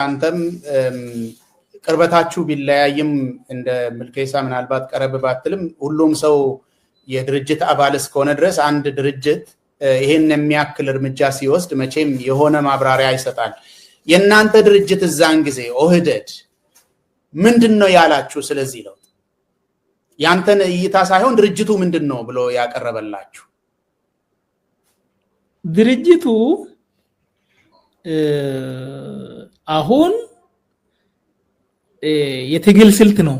አንተም ቅርበታችሁ ቢለያይም እንደ ምልከይሳ ምናልባት ቀረብ ባትልም ሁሉም ሰው የድርጅት አባል እስከሆነ ድረስ አንድ ድርጅት ይሄን የሚያክል እርምጃ ሲወስድ መቼም የሆነ ማብራሪያ ይሰጣል። የእናንተ ድርጅት እዛን ጊዜ ኦህዴድ ምንድነው ያላችሁ? ስለዚህ ለውጥ ያንተን እይታ ሳይሆን ድርጅቱ ምንድነው ብሎ ያቀረበላችሁ? ድርጅቱ አሁን የትግል ስልት ነው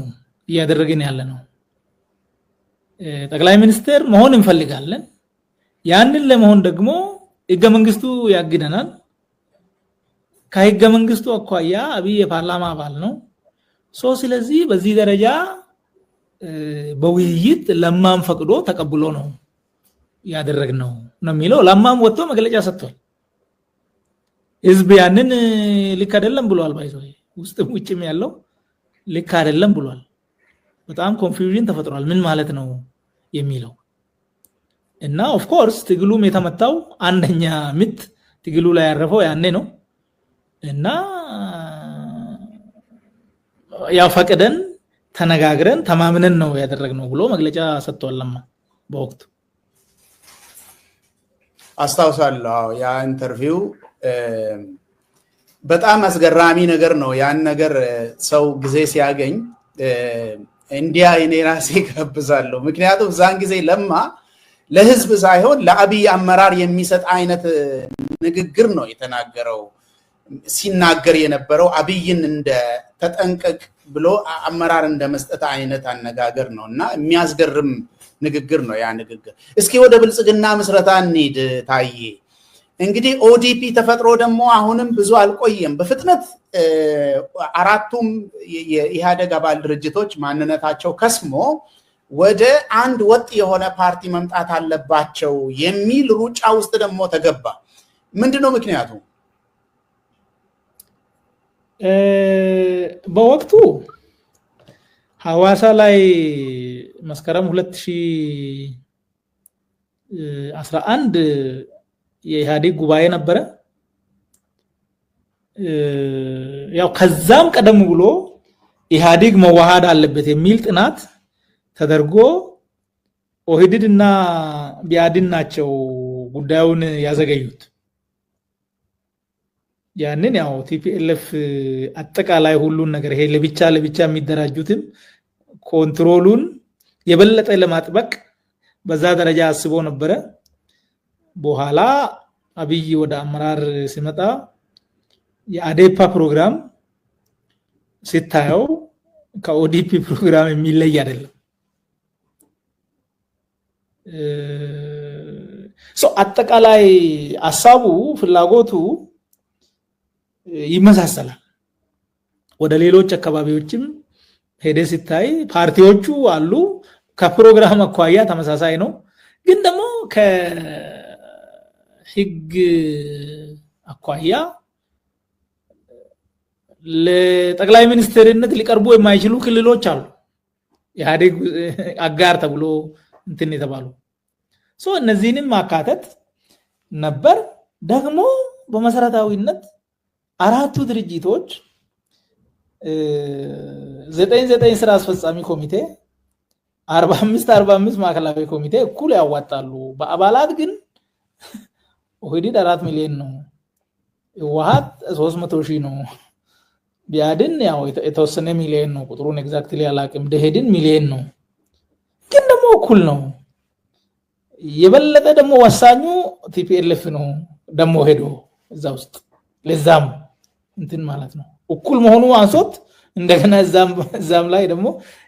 እያደረግን ያለ ነው። ጠቅላይ ሚኒስትር መሆን እንፈልጋለን። ያንን ለመሆን ደግሞ ህገ መንግስቱ ያግደናል። ከህገ መንግስቱ አኳያ አብይ የፓርላማ አባል ነው። ስለዚህ በዚህ ደረጃ በውይይት ለማም ፈቅዶ ተቀብሎ ነው ያደረግነው ነው የሚለው። ለማም ወጥቶ መግለጫ ሰጥቷል። ህዝብ ያንን ልክ አይደለም ብሏል። ባይዘው ውስጥም ውጭም ያለው ልክ አይደለም ብሏል። በጣም ኮንፊውዥን ተፈጥሯል። ምን ማለት ነው የሚለው እና ኦፍ ኮርስ ትግሉም የተመታው አንደኛ ምት ትግሉ ላይ ያረፈው ያኔ ነው እና ያው ፈቅደን ተነጋግረን ተማምነን ነው ያደረግነው ብሎ መግለጫ ሰጥቷል። ለማ በወቅቱ አስታውሳለሁ። ያ ኢንተርቪው በጣም አስገራሚ ነገር ነው። ያን ነገር ሰው ጊዜ ሲያገኝ እንዲያ እኔ ራሴ ጋብዛለሁ። ምክንያቱም ዛን ጊዜ ለማ ለህዝብ ሳይሆን ለአብይ አመራር የሚሰጥ አይነት ንግግር ነው የተናገረው። ሲናገር የነበረው አብይን እንደ ተጠንቀቅ ብሎ አመራር እንደመስጠት አይነት አነጋገር ነውና የሚያስገርም ንግግር ነው ያ ንግግር። እስኪ ወደ ብልጽግና ምስረታ እንሂድ ታዬ። እንግዲህ ኦዲፒ ተፈጥሮ ደግሞ አሁንም ብዙ አልቆየም። በፍጥነት አራቱም የኢህአዴግ አባል ድርጅቶች ማንነታቸው ከስሞ ወደ አንድ ወጥ የሆነ ፓርቲ መምጣት አለባቸው የሚል ሩጫ ውስጥ ደግሞ ተገባ። ምንድነው ምክንያቱ? በወቅቱ ሐዋሳ ላይ መስከረም 2011 የኢህአዴግ ጉባኤ ነበረ። ያው ከዛም ቀደም ብሎ ኢህአዴግ መዋሃድ አለበት የሚል ጥናት ተደርጎ ኦህዴድ እና ቢያድን ናቸው ጉዳዩን ያዘገዩት። ያንን ያው ቲፒኤልኤፍ አጠቃላይ ሁሉን ነገር ይሄ ለብቻ የሚደራጁትም ኮንትሮሉን የበለጠ ለማጥበቅ በዛ ደረጃ አስቦ ነበረ። በኋላ አብይ ወደ አመራር ሲመጣ የአዴፓ ፕሮግራም ሲታየው ከኦዲፒ ፕሮግራም የሚለይ አይደለም። አጠቃላይ ሐሳቡ ፍላጎቱ ይመሳሰላል። ወደ ሌሎች አካባቢዎችም ሄደ ሲታይ ፓርቲዎቹ አሉ። ከፕሮግራም አኳያ ተመሳሳይ ነው። ግን ደግሞ ከህግ አኳያ ለጠቅላይ ሚኒስትርነት ሊቀርቡ የማይችሉ ክልሎች አሉ። ኢህአዴግ አጋር ተብሎ እንትን የተባሉ እነዚህንም ማካተት ነበር። ደግሞ በመሰረታዊነት አራቱ ድርጅቶች 99 ስራ አስፈጻሚ ኮሚቴ 45 ማዕከላዊ ኮሚቴ እኩል ያዋጣሉ። በአባላት ግን ኦህዴድ 4 ሚሊዮን ነው፣ ህወሓት 300 ሺህ ነው፣ ቢያድን ያው የተወሰነ ሚሊዮን ነው፣ ቁጥሩን ኤግዛክትሊ አላውቅም፣ ደኢህዴን ሚሊዮን ነው። ግን ደግሞ እኩል ነው። የበለጠ ደግሞ ወሳኙ ቲፒኤልኤፍ ነው ደግሞ ሄዶ እዛ ውስጥ ለዛም እንትን ማለት ነው እኩል መሆኑ አንሶት እንደገና እዛም ላይ ደግሞ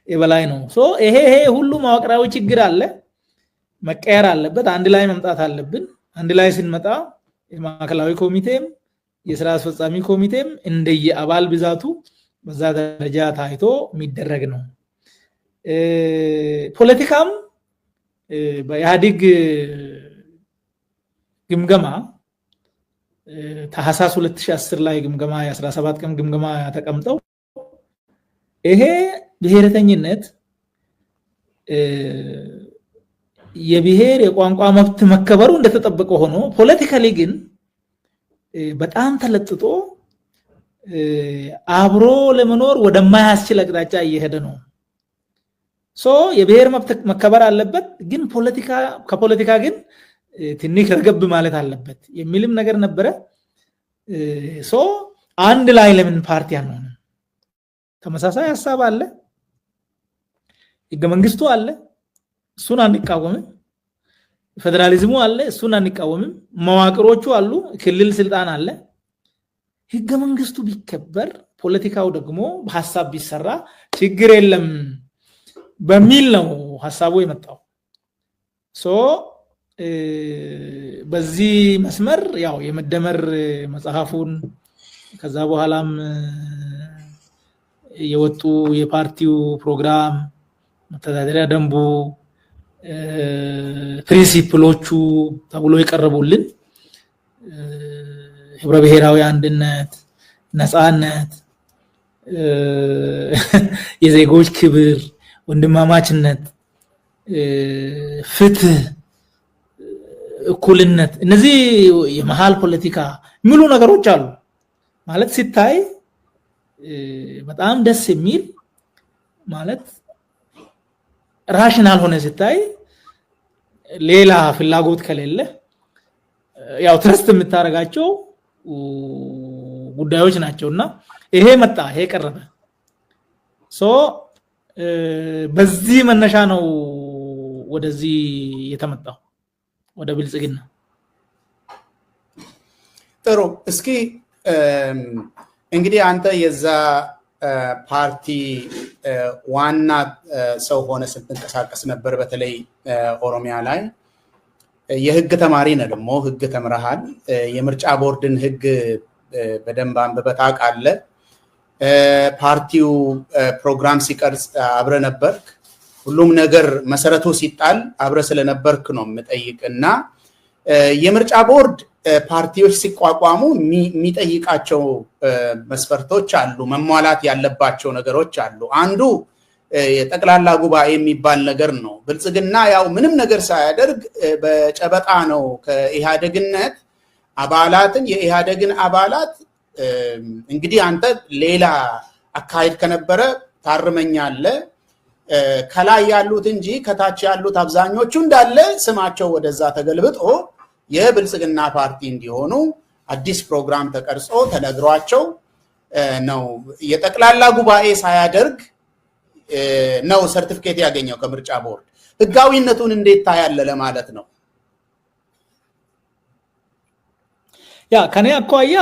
የበላይ ነው። ይሄ ሁሉ መዋቅራዊ ችግር አለ፣ መቀየር አለበት፣ አንድ ላይ መምጣት አለብን። አንድ ላይ ስንመጣ የማዕከላዊ ኮሚቴም የስራ አስፈጻሚ ኮሚቴም እንደየአባል ብዛቱ በዛ ደረጃ ታይቶ የሚደረግ ነው። ፖለቲካም በኢህአዴግ ግምገማ ታህሳስ 2010 ላይ ግምገማ የ17 ቀን ግምገማ ተቀምጠው ይሄ ብሔረተኝነት የብሔር የቋንቋ መብት መከበሩ እንደተጠበቀ ሆኖ ፖለቲካሊ ግን በጣም ተለጥጦ አብሮ ለመኖር ወደማያስችል አቅጣጫ እየሄደ ነው። የብሔር መብት መከበር አለበት፣ ግን ከፖለቲካ ግን ትንሽ ረገብ ማለት አለበት የሚልም ነገር ነበረ። አንድ ላይ ለምን ፓርቲ አንሆንም? ተመሳሳይ ሐሳብ አለ፣ ህገ መንግስቱ አለ፣ እሱን አንቃወምም። ፌደራሊዝሙ አለ፣ እሱን አንቃወምም። መዋቅሮቹ አሉ፣ ክልል ስልጣን አለ። ህገ መንግስቱ ቢከበር ፖለቲካው ደግሞ በሐሳብ ቢሰራ ችግር የለም በሚል ነው ሐሳቡ የመጣው። በዚህ መስመር ያው የመደመር መጽሐፉን ከዛ በኋላም የወጡ የፓርቲው ፕሮግራም፣ መተዳደሪያ ደንቡ፣ ፕሪንሲፕሎቹ ተብሎ የቀረቡልን ህብረ ብሔራዊ አንድነት፣ ነፃነት፣ የዜጎች ክብር፣ ወንድማማችነት፣ ፍትህ፣ እኩልነት፣ እነዚህ የመሃል ፖለቲካ የሚሉ ነገሮች አሉ። ማለት ሲታይ በጣም ደስ የሚል ማለት ራሽናል ሆነ ሲታይ ሌላ ፍላጎት ከሌለ ያው ትረስት የምታረጋቸው ጉዳዮች ናቸውና ይሄ መጣ፣ ይሄ ቀረበ። በዚህ መነሻ ነው ወደዚህ የተመጣው ወደ ብልጽግና። ጥሩ። እስኪ እንግዲህ አንተ የዛ ፓርቲ ዋና ሰው ሆነ ስትንቀሳቀስ ነበር፣ በተለይ ኦሮሚያ ላይ የህግ ተማሪ ነህ፣ ደግሞ ህግ ተምረሃል። የምርጫ ቦርድን ህግ በደንብ አንብበህ ታውቃለህ። ፓርቲው ፕሮግራም ሲቀርጽ አብረ ነበርክ። ሁሉም ነገር መሰረቱ ሲጣል አብረ ስለነበርክ ነው የምጠይቅ። እና የምርጫ ቦርድ ፓርቲዎች ሲቋቋሙ የሚጠይቃቸው መስፈርቶች አሉ፣ መሟላት ያለባቸው ነገሮች አሉ። አንዱ የጠቅላላ ጉባኤ የሚባል ነገር ነው። ብልጽግና ያው ምንም ነገር ሳያደርግ በጨበጣ ነው ከኢህአዴግነት አባላትን የኢህአዴግን አባላት እንግዲህ አንተ ሌላ አካሄድ ከነበረ ታርመኛለህ። ከላይ ያሉት እንጂ ከታች ያሉት አብዛኞቹ እንዳለ ስማቸው ወደዛ ተገልብጦ የብልጽግና ፓርቲ እንዲሆኑ አዲስ ፕሮግራም ተቀርጾ ተነግሯቸው ነው። የጠቅላላ ጉባኤ ሳያደርግ ነው ሰርቲፊኬት ያገኘው ከምርጫ ቦርድ። ህጋዊነቱን እንዴት ታያለህ ለማለት ነው። ያ ከኔ አኳያ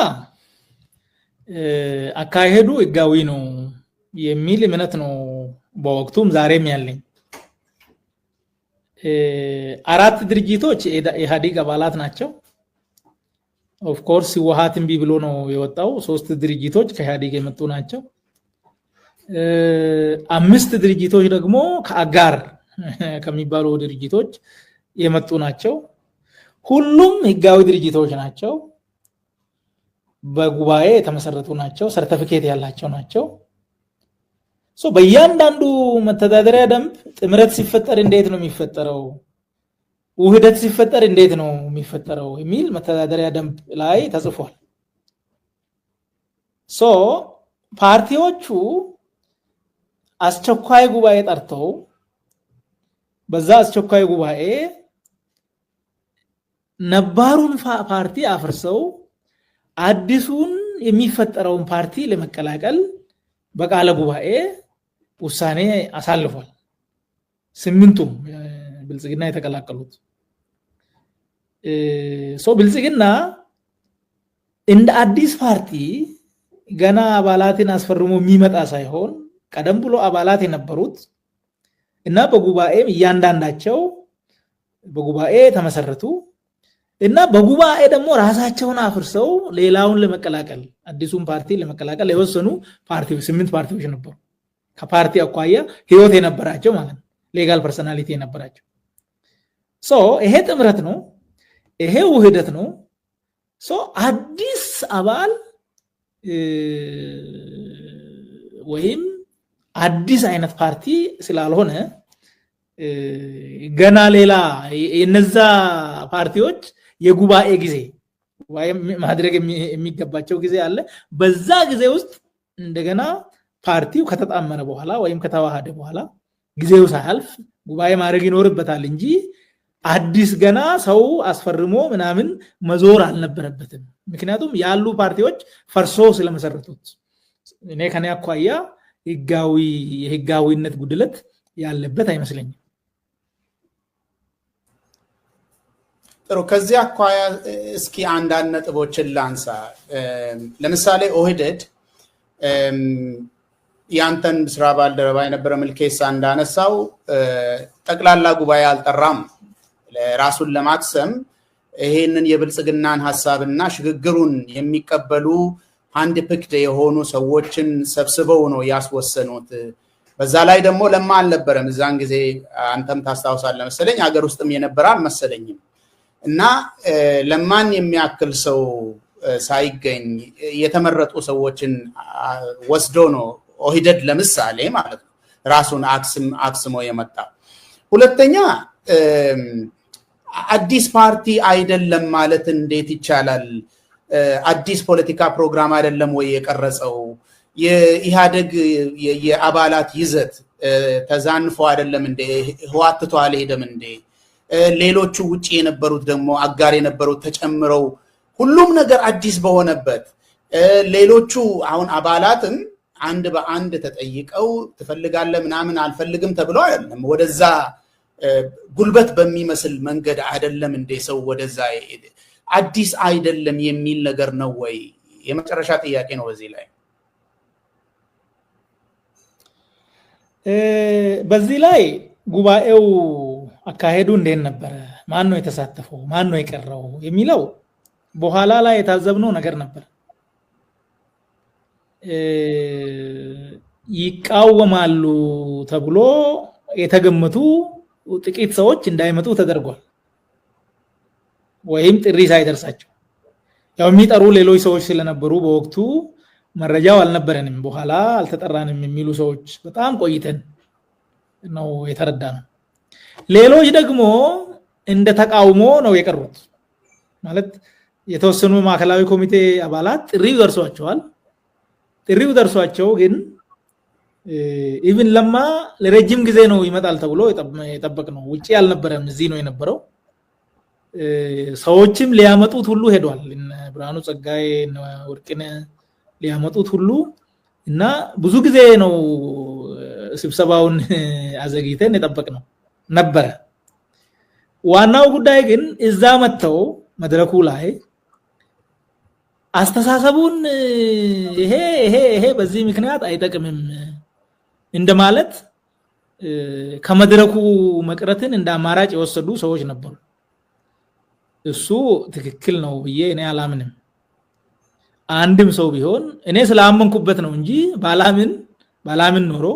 አካሄዱ ህጋዊ ነው የሚል እምነት ነው በወቅቱም ዛሬም ያለኝ። አራት ድርጅቶች የኢህአዴግ አባላት ናቸው። ኦፍ ኮርስ ህወሓትን ቢብሎ ነው የወጣው። 3 ድርጅቶች ከኢህአዴግ የመጡ ናቸው። 5 ድርጅቶች ደግሞ ከአጋር ከሚባሉ ድርጅቶች የመጡ ናቸው። ሁሉም ህጋዊ ድርጅቶች ናቸው። በጉባኤ የተመሰረቱ ናቸው። ሰርቲፊኬት ያላቸው ናቸው። በእያንዳንዱ መተዳደሪያ ደንብ ጥምረት ሲፈጠር እንዴት ነው የሚፈጠረው፣ ውህደት ሲፈጠር እንዴት ነው የሚፈጠረው የሚል መተዳደሪያ ደንብ ላይ ተጽፏል። ፓርቲዎቹ አስቸኳይ ጉባኤ ጠርተው በዛ አስቸኳይ ጉባኤ ነባሩን ፓርቲ አፍርሰው አዲሱን የሚፈጠረውን ፓርቲ ለመቀላቀል በቃለ ጉባኤ ውሳኔ አሳልፏል። 8ቱም ብልጽግና የተቀላቀሉት ብልጽግና እንደ አዲስ ፓርቲ ገና አባላትን አስፈርሞ የሚመጣ ሳይሆን ቀደም ብሎ አባላት የነበሩት እና በጉባኤም እያንዳንዳቸው በጉባኤ ተመሰረቱ እና በጉባኤ ደግሞ ራሳቸውን አፍርሰው ሌላውን ለመቀላቀል አዲሱን ፓርቲ ለመቀላቀል የወሰኑ ፓርቲዎች 8 ፓርቲዎች ነበሩ። ከፓርቲ አኳያ ህይወት የነበራቸው ማለት ነው፣ ሌጋል ፐርሰናሊቲ የነበራቸው። ይሄ ጥምረት ነው፣ ይሄ ውህደት ነው። አዲስ አባል ወይም አዲስ አይነት ፓርቲ ስላልሆነ ገና ሌላ የነዛ ፓርቲዎች የጉባኤ ጊዜ ጉባኤ ማድረግ የሚገባቸው ጊዜ አለ። በዛ ጊዜ ውስጥ እንደገና ፓርቲው ከተጣመረ በኋላ ወይም ከተዋሃደ በኋላ ጊዜው ሳያልፍ ጉባኤ ማድረግ ይኖርበታል እንጂ አዲስ ገና ሰው አስፈርሞ ምናምን መዞር አልነበረበትም። ምክንያቱም ያሉ ፓርቲዎች ፈርሶ ስለመሰረቱት እኔ ከኔ አኳያ የህጋዊነት ጉድለት ያለበት አይመስለኝም። ጥሩ። ከዚህ አኳያ እስኪ አንዳንድ ነጥቦችን ላንሳ። ለምሳሌ ኦህዴድ ያንተን ስራ ባልደረባ የነበረ ምልኬሳ እንዳነሳው ጠቅላላ ጉባኤ አልጠራም። ራሱን ለማክሰም ይሄንን የብልጽግናን ሐሳብና ሽግግሩን የሚቀበሉ አንድ ፒክድ የሆኑ ሰዎችን ሰብስበው ነው ያስወሰኑት። በዛ ላይ ደግሞ ለማ አልነበረም እዛን ጊዜ፣ አንተም ታስታውሳለህ መሰለኝ፣ ሀገር ውስጥም የነበረ አልመሰለኝም። እና ለማን የሚያክል ሰው ሳይገኝ የተመረጡ ሰዎችን ወስዶ ነው ኦህዴድ ለምሳሌ ማለት ነው ራሱን አክስሞ የመጣ። ሁለተኛ አዲስ ፓርቲ አይደለም ማለት እንዴት ይቻላል? አዲስ ፖለቲካ ፕሮግራም አይደለም ወይ የቀረጸው? የኢህአደግ የአባላት ይዘት ተዛንፎ አይደለም እንዴ? ህወሓት ትቶ አልሄደም እንዴ? ሌሎቹ ውጪ የነበሩት ደግሞ አጋር የነበሩት ተጨምረው ሁሉም ነገር አዲስ በሆነበት ሌሎቹ አሁን አባላትም አንድ በአንድ ተጠይቀው ትፈልጋለህ ምናምን አልፈልግም ተብለው አይደለም፣ ወደዛ ጉልበት በሚመስል መንገድ አይደለም እንደ ሰው ወደዛ አዲስ አይደለም የሚል ነገር ነው ወይ? የመጨረሻ ጥያቄ ነው በዚህ ላይ። በዚህ ላይ ጉባኤው አካሄዱ እንዴት ነበረ? ማን ነው የተሳተፈው? ማን ነው የቀረው? የሚለው በኋላ ላይ የታዘብነው ነገር ነበር። ይቃወማሉ ተብሎ የተገመቱ ጥቂት ሰዎች እንዳይመጡ ተደርጓል። ወይም ጥሪ ሳይደርሳቸው ያው የሚጠሩ ሌሎች ሰዎች ስለነበሩ በወቅቱ መረጃው አልነበረንም፣ በኋላ አልተጠራንም የሚሉ ሰዎች በጣም ቆይተን ነው የተረዳነው። ሌሎች ደግሞ እንደ ተቃውሞ ነው የቀሩት። ማለት የተወሰኑ ማዕከላዊ ኮሚቴ አባላት ጥሪው ደርሷቸዋል። ጥሪው ደርሷቸው ግን ኢቭን ለማ ለረጅም ጊዜ ነው ይመጣል ተብሎ የጠበቅነው፣ ውጪ አልነበረም፣ እዚህ ነው የነበረው። ሰዎችም ሊያመጡት ሁሉ ሄዷል። ብርሃኑ ጸጋዬ ወርቅነህ ሊያመጡት ሁሉ እና ብዙ ጊዜ ነው ስብሰባውን አዘግይተን የጠበቅነው ነበረ። ዋናው ጉዳይ ግን እዛ መተው መድረኩ ላይ አስተሳሰቡን ይሄ በዚህ ምክንያት አይጠቅምም እንደማለት ከመድረኩ መቅረትን እንደ አማራጭ የወሰዱ ሰዎች ነበሩ። እሱ ትክክል ነው ብዬ እኔ አላምንም። አንድም ሰው ቢሆን እኔ ስላመንኩበት ነው እንጂ ባላምን ኖሮ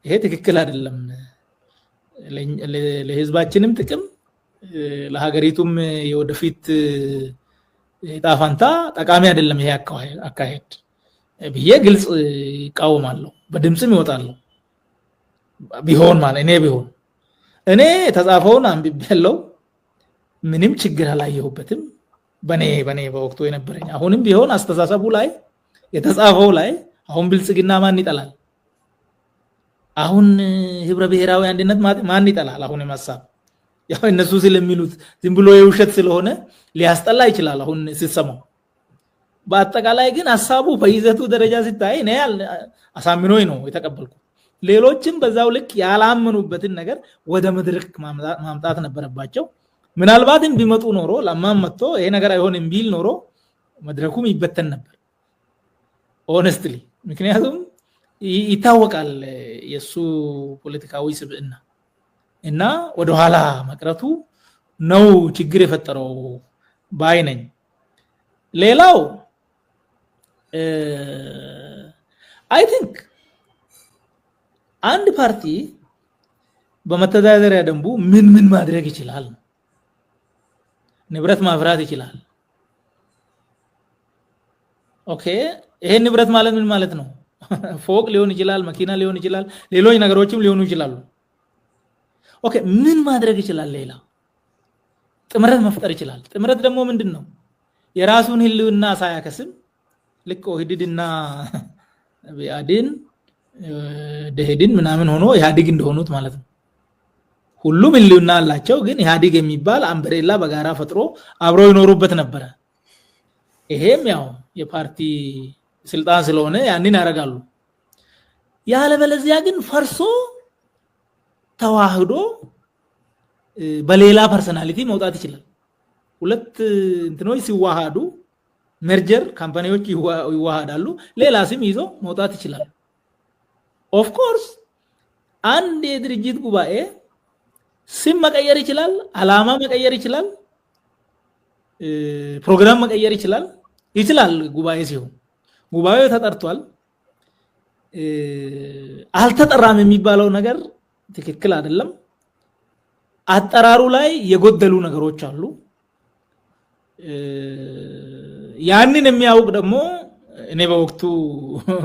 ይሄ ትክክል አይደለም፣ ለህዝባችንም ጥቅም ለሀገሪቱም የወደፊት ጣፋንታ ጠቃሚ አይደለም ይሄ አካሄድ ብዬ ግልጽ ይቃወማለሁ፣ በድምጽም ይወጣለሁ። ቢሆን ማለት እኔ ተጻፈውን አንብቤያለሁ፣ ምንም ችግር አላየሁበትም። በኔ በወቅቱ የነበረኝ አሁንም ቢሆን አስተሳሰቡ ላይ የተጻፈው ላይ አሁን ብልጽግና ማን ይጠላል? አሁን ህብረ ብሔራዊ አንድነት ማን ይጠላል? አሁን የማሳብ ያው እነሱ ስለሚሉት ዝም ብሎ የውሸት ስለሆነ ሊያስጠላ ይችላል አሁን ሲሰማው። በአጠቃላይ ግን ሐሳቡ በይዘቱ ደረጃ ሲታይ እኔ አሳምኖኝ ነው የተቀበልኩት። ሌሎችም በዛው ልክ ያላመኑበትን ነገር ወደ መድረክ ማምጣት ነበረባቸው። ምናልባትም ቢመጡ ኖሮ ለማም መጥቶ ይሄ ነገር አይሆንም ቢል ኖሮ መድረኩም ይበተን ነበር ሆነስትሊ። ምክንያቱም ይታወቃል የሱ ፖለቲካዊ ስብዕና እና ወደ ኋላ መቅረቱ ነው ችግር የፈጠረው ባይ ነኝ። ሌላው አይ ቲንክ አንድ ፓርቲ በመተዳደሪያ ደንቡ ምን ማድረግ ይችላል? ንብረት ማፍራት ይችላል። ኦኬ፣ ይሄ ንብረት ማለት ምን ማለት ነው? ፎቅ ሊሆን ይችላል፣ መኪና ሊሆን ይችላል፣ ሌሎች ነገሮችም ሊሆኑ ይችላሉ። ኦኬ፣ ምን ማድረግ ይችላል? ሌላ ጥምረት መፍጠር ይችላል። ጥምረት ደግሞ ምንድነው? የራሱን ህልውና ሳያከስም ልክ ኦህዴድና ብአዴን ደኢህዴን ምናምን ሆኖ ኢህአዴግ እንደሆኑት ማለት ነው። ሁሉም ህልውና አላቸው፣ ግን ኢህአዴግ የሚባል አምብሬላ በጋራ ፈጥሮ አብረው ይኖሩበት ነበር። ይሄም ያው የፓርቲ ስልጣን ስለሆነ ያንን ያደርጋሉ። ያለበለዚያ ግን ፈርሶ ተዋህዶ በሌላ ፐርሰናሊቲ መውጣት ይችላል። ሁለት እንትኖች ሲዋሃዱ መርጀር ካምፓኒዎች ይዋሃዳሉ፣ ሌላ ስም ይዞ መውጣት ይችላል። ኦፍ ኮርስ አንድ የድርጅት ጉባኤ ስም መቀየር ይችላል፣ አላማ መቀየር ይችላል፣ ፕሮግራም መቀየር ይችላል። ጉባኤ ሲሆን ጉባኤው ተጠርቷል አልተጠራም የሚባለው ነገር ትክክል አይደለም። አጠራሩ ላይ የጎደሉ ነገሮች አሉ። ያንን የሚያውቅ ደግሞ እኔ በወቅቱ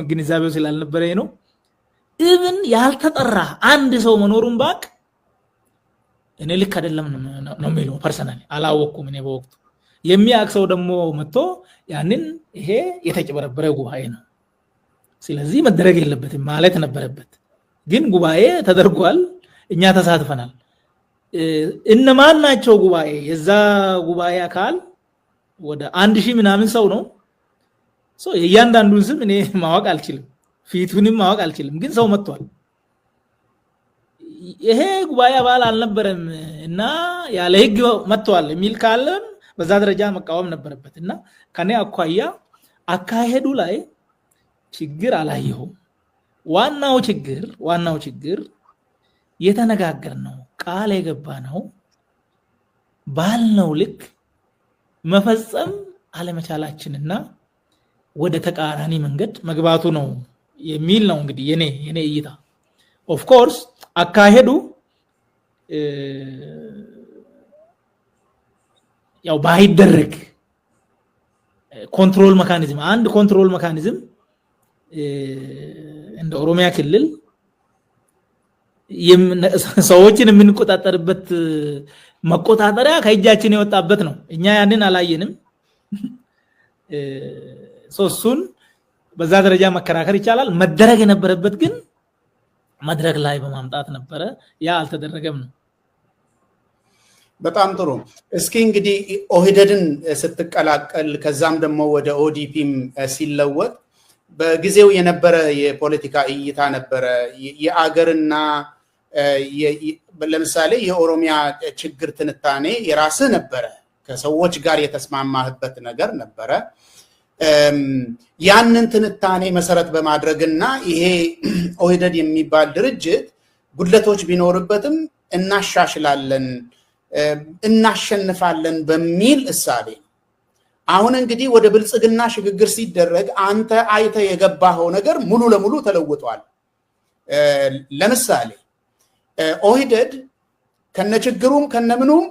ግንዛቤው ስላልነበረኝ ነው። ኢቭን ያልተጠራ አንድ ሰው መኖሩን ባቅ እኔ ልክ አይደለም ነው የሚለው። ፐርሰናሊ አላወቅኩም እኔ በወቅቱ። የሚያውቅ ሰው ደግሞ መጥቶ ያንን ይሄ የተጨበረበረ ጉባኤ ነው፣ ስለዚህ መደረግ የለበትም ማለት ነበረበት። ግን ጉባኤ ተደርጓል፣ እኛ ተሳትፈናል። እነማን ናቸው ጉባኤ? የዛ ጉባኤ አካል ወደ 1000 ምናምን ሰው ነው። የእያንዳንዱን ስም እኔ ማወቅ አልችልም፣ ፊቱንም ማወቅ አልችልም። ግን ሰው መጥቷል። ይሄ ጉባኤ አባል አልነበረም እና ያለ ህግ መጥቷል የሚል ካለም በዛ ደረጃ መቃወም ነበረበት። እና ከኔ አኳያ አካሄዱ ላይ ችግር አላየሁም። ዋናው ችግር የተነጋገርነው ቃል የገባነው ባልነው ልክ መፈጸም አለመቻላችንና ወደ ተቃራኒ መንገድ መግባቱ ነው የሚል ነው እንግዲህ የኔ እይታ። ኦፍ ኮርስ አካሄዱ ያው ባይደረግ ኮንትሮል ሜካኒዝም እንደ ኦሮሚያ ክልል ሰዎችን የምንቆጣጠርበት መቆጣጠሪያ ከእጃችን የወጣበት ነው። እኛ ያንን አላየንም። እሱን በዛ ደረጃ መከራከር ይቻላል። መደረግ የነበረበት ግን መድረክ ላይ በማምጣት ነበረ። ያ አልተደረገም ነው። በጣም ጥሩ። እስኪ እንግዲህ ኦህዴድን ስትቀላቀል ከዛም ደግሞ ወደ ኦዲፒም ሲለወጥ በጊዜው የነበረ የፖለቲካ እይታ ነበረ። የአገርና ለምሳሌ የኦሮሚያ ችግር ትንታኔ የራስህ ነበረ፣ ከሰዎች ጋር የተስማማህበት ነገር ነበረ። ያንን ትንታኔ መሰረት በማድረግና ይሄ ኦህዴድ የሚባል ድርጅት ጉድለቶች ቢኖርበትም እናሻሽላለን፣ እናሸንፋለን በሚል እሳቤ አሁን እንግዲህ ወደ ብልጽግና ሽግግር ሲደረግ አንተ አይተ የገባኸው ነገር ሙሉ ለሙሉ ተለውጧል። ለምሳሌ ኦህዴድ ከነችግሩም ከነምኑም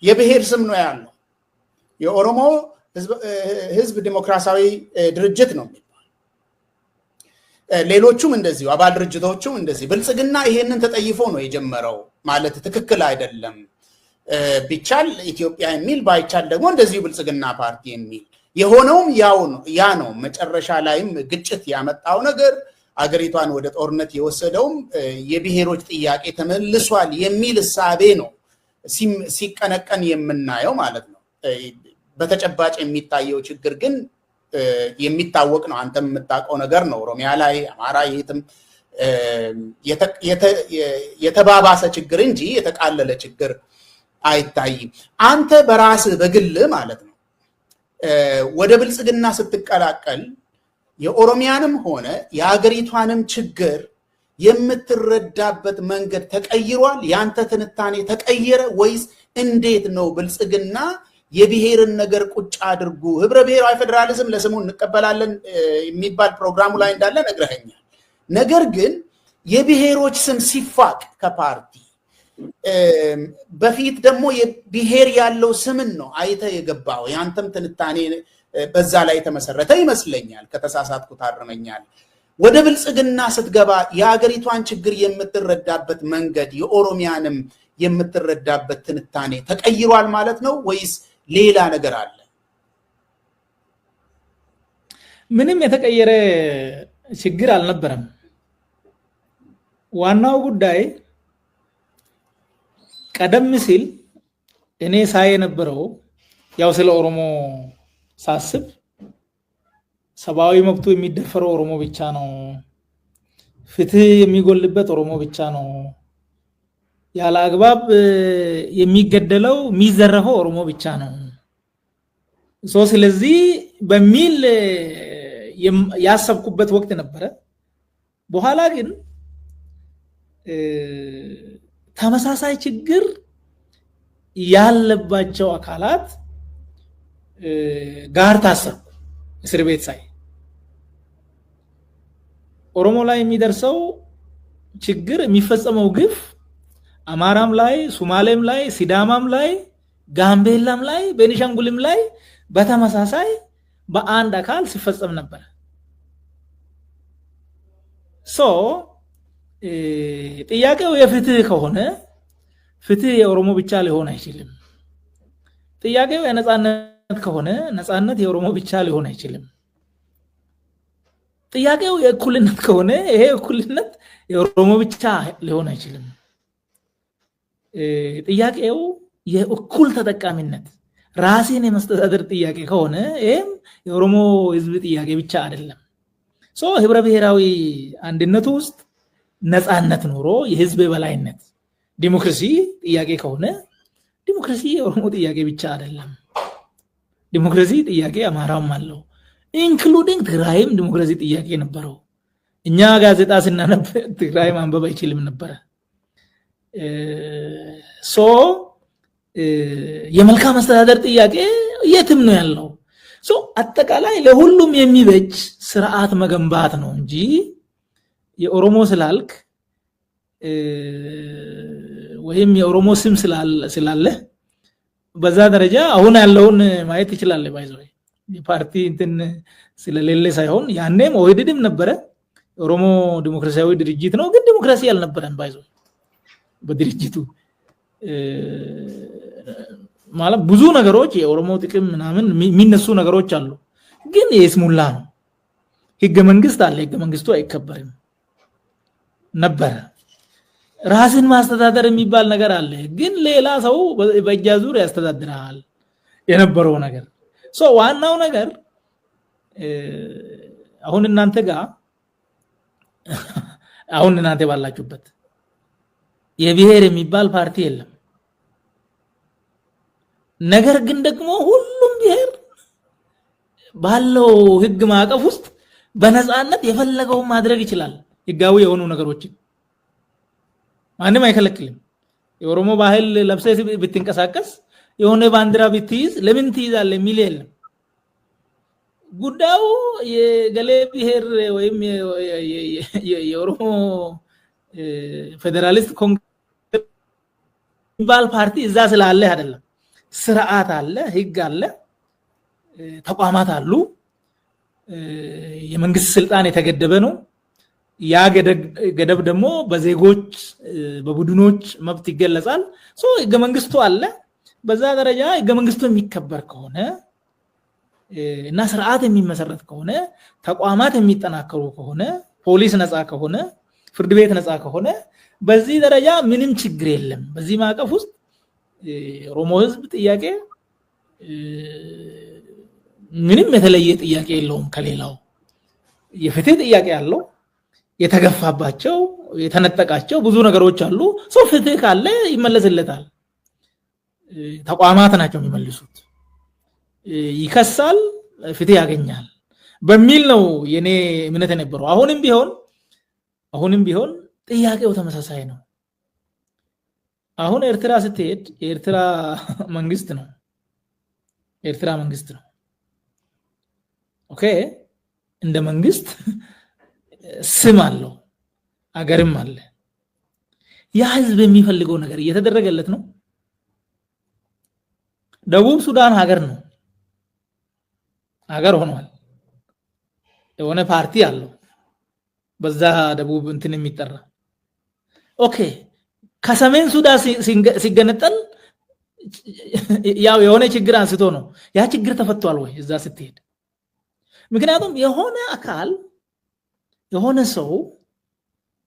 የብሔር ስም ነው ያለው። የኦሮሞ ህዝብ ዲሞክራሲያዊ ድርጅት ነው የሚባል። ሌሎቹም እንደዚሁ አባል ድርጅቶቹም እንደዚህ። ብልጽግና ይሄንን ተጠይፎ ነው የጀመረው ማለት ትክክል አይደለም። ቢቻል ኢትዮጵያ የሚል ባይቻል ደግሞ እንደዚሁ ብልጽግና ፓርቲ የሚል የሆነውም ያ ነው። መጨረሻ ላይም ግጭት ያመጣው ነገር አገሪቷን ወደ ጦርነት የወሰደውም የብሔሮች ጥያቄ ተመልሷል የሚል እሳቤ ነው ሲቀነቀን የምናየው ማለት ነው። በተጨባጭ የሚታየው ችግር ግን የሚታወቅ ነው። አንተም የምታውቀው ነገር ነው። ኦሮሚያ ላይ፣ አማራ፣ የትም የተባባሰ ችግር እንጂ የተቃለለ ችግር አይታይም። አንተ በራስህ በግል ማለት ነው ወደ ብልጽግና ስትቀላቀል የኦሮሚያንም ሆነ የሀገሪቷንም ችግር የምትረዳበት መንገድ ተቀይሯል? ያንተ ትንታኔ ተቀየረ ወይስ እንዴት ነው? ብልጽግና የብሔርን ነገር ቁጭ አድርጉ ህብረ ብሔራዊ ፌዴራሊዝም ለስሙ እንቀበላለን የሚባል ፕሮግራሙ ላይ እንዳለ ነግረኸኛል። ነገር ግን የብሔሮች ስም ሲፋቅ ከፓርቲ በፊት ደግሞ የብሔር ያለው ስምን ነው አይተ የገባው። ያንተም ትንታኔ በዛ ላይ የተመሰረተ ይመስለኛል። ከተሳሳትኩ ታርመኛል። ወደ ብልጽግና ስትገባ የሀገሪቷን ችግር የምትረዳበት መንገድ የኦሮሚያንም የምትረዳበት ትንታኔ ተቀይሯል ማለት ነው ወይስ ሌላ ነገር አለ? ምንም የተቀየረ ችግር አልነበረም። ዋናው ጉዳይ ቀደም ሲል እኔ ሳይ የነበረው ያው ስለ ኦሮሞ ሳስብ ሰብአዊ መብቱ የሚደፈረው ኦሮሞ ብቻ ነው፣ ፍትህ የሚጎልበት ኦሮሞ ብቻ ነው፣ ያለ አግባብ የሚገደለው የሚዘረፈው ኦሮሞ ብቻ ነው። ስለዚህ በሚል ያሰብኩበት ወቅት ነበረ። በኋላ ግን ተመሳሳይ ችግር ያለባቸው አካላት ጋር ታሰርኩ። እስር ቤት ሳይ ኦሮሞ ላይ የሚደርሰው ችግር የሚፈጸመው ግፍ አማራም ላይ፣ ሶማሌም ላይ፣ ሲዳማም ላይ፣ ጋምቤላም ላይ፣ ቤኒሻንጉልም ላይ በተመሳሳይ በአንድ አካል ሲፈጸም ነበር። ጥያቄው የፍትህ ከሆነ ፍትህ የኦሮሞ ብቻ ሊሆን አይችልም። ጥያቄው የነጻነት ከሆነ ነጻነት የኦሮሞ ብቻ ሊሆን አይችልም። ጥያቄው የእኩልነት ከሆነ ይሄ እኩልነት የኦሮሞ ብቻ ሊሆን አይችልም። ጥያቄው የእኩል ተጠቃሚነት ራስን የመስተዳደር ጥያቄ ከሆነ ይሄም የኦሮሞ ህዝብ ጥያቄ ብቻ አይደለም። ህብረ ብሔራዊ አንድነቱ ውስጥ ነጻነት ኖሮ የህዝብ የበላይነት ዲሞክራሲ ጥያቄ ከሆነ ዲሞክራሲ የኦሮሞ ጥያቄ ብቻ አይደለም። ዲሞክራሲ ጥያቄ አማራም አለው፣ ኢንክሉዲንግ ትግራይም ዲሞክራሲ ጥያቄ ነበረው። እኛ ጋዜጣ ስናነብ ትግራይ ማንበብ አይችልም ነበረ። የመልካም አስተዳደር ጥያቄ የትም ነው ያለው። አጠቃላይ ለሁሉም የሚበጅ ስርዓት መገንባት ነው እንጂ የኦሮሞ ስላልክ ወይም የኦሮሞ ስም ስላለ በዛ ደረጃ አሁን ያለውን ማየት ይችላል። ባይዘው የፓርቲ እንትን ስለሌለ ሳይሆን ያኔም ኦህዴድም ነበረ፣ ኦሮሞ ዲሞክራሲያዊ ድርጅት ነው፣ ግን ዲሞክራሲ ያልነበረን ባይዘው በድርጅቱ ማለት ብዙ ነገሮች የኦሮሞ ጥቅም ምናምን የሚነሱ ነገሮች አሉ፣ ግን የስሙላ ነው። ህገ መንግስት አለ፣ ህገ መንግስቱ አይከበርም ነበር። ራስን ማስተዳደር የሚባል ነገር አለ፣ ግን ሌላ ሰው በእጃዙር ያስተዳድራል የነበረው ነገር። ዋናው ነገር አሁን እናንተ ባላችሁበት የብሔር የሚባል ፓርቲ የለም። ነገር ግን ደግሞ ሁሉም ብሔር ባለው ህግ ማዕቀፍ ውስጥ በነፃነት የፈለገው ማድረግ ይችላል። ህጋዊ የሆኑ ነገሮችን ማንም አይከለክልም። የኦሮሞ ባህል ለብሰህ ብትንቀሳቀስ የሆነ ባንዲራ ብትይዝ ለምን ትይዛለህ የሚል የለም። ጉዳዩ የገሌ ብሔር ወይም የኦሮሞ ፌደራሊስት ኮንግረስ የሚባል ፓርቲ እዛ ስላለ አይደለም። ስርዓት አለ፣ ህግ አለ፣ ተቋማት አሉ። የመንግስት ስልጣን የተገደበ ነው። ያ ገደብ ደግሞ በዜጎች በቡድኖች መብት ይገለጻል። ህገ መንግስቱ አለ። በዛ ደረጃ ህገ መንግስቱ የሚከበር ከሆነ እና ስርዓት የሚመሰረት ከሆነ ተቋማት የሚጠናከሩ ከሆነ ፖሊስ ነፃ ከሆነ ፍርድ ቤት ነፃ ከሆነ በዚህ ደረጃ ምንም ችግር የለም። በዚህ ማዕቀፍ ውስጥ ኦሮሞ ህዝብ ጥያቄ ምንም የተለየ ጥያቄ የለውም ከሌላው። የፍትህ ጥያቄ ያለው የተገፋባቸው የተነጠቃቸው ብዙ ነገሮች አሉ። ፍትህ ካለ ይመለስለታል። ተቋማት ናቸው የሚመልሱት። ይከሳል፣ ፍትህ ያገኛል በሚል ነው የኔ እምነት የነበረው። አሁንም ቢሆን ጥያቄው ተመሳሳይ ነው። አሁን ኤርትራ ስትሄድ የኤርትራ መንግስት ነው ኦኬ፣ እንደ መንግስት ስም አለው፣ አገርም አለ። ያ ህዝብ የሚፈልገው ነገር እየተደረገለት ነው። ደቡብ ሱዳን ሀገር ነው፣ ሀገር ሆኗል። የሆነ ፓርቲ አለው በዛ ደቡብ እንትን የሚጠራ ኦኬ። ከሰሜን ሱዳን ሲገነጠል ያው የሆነ ችግር አንስቶ ነው። ያ ችግር ተፈቷል ወይ? እዛ ስትሄድ ምክንያቱም የሆነ አካል የሆነ ሰው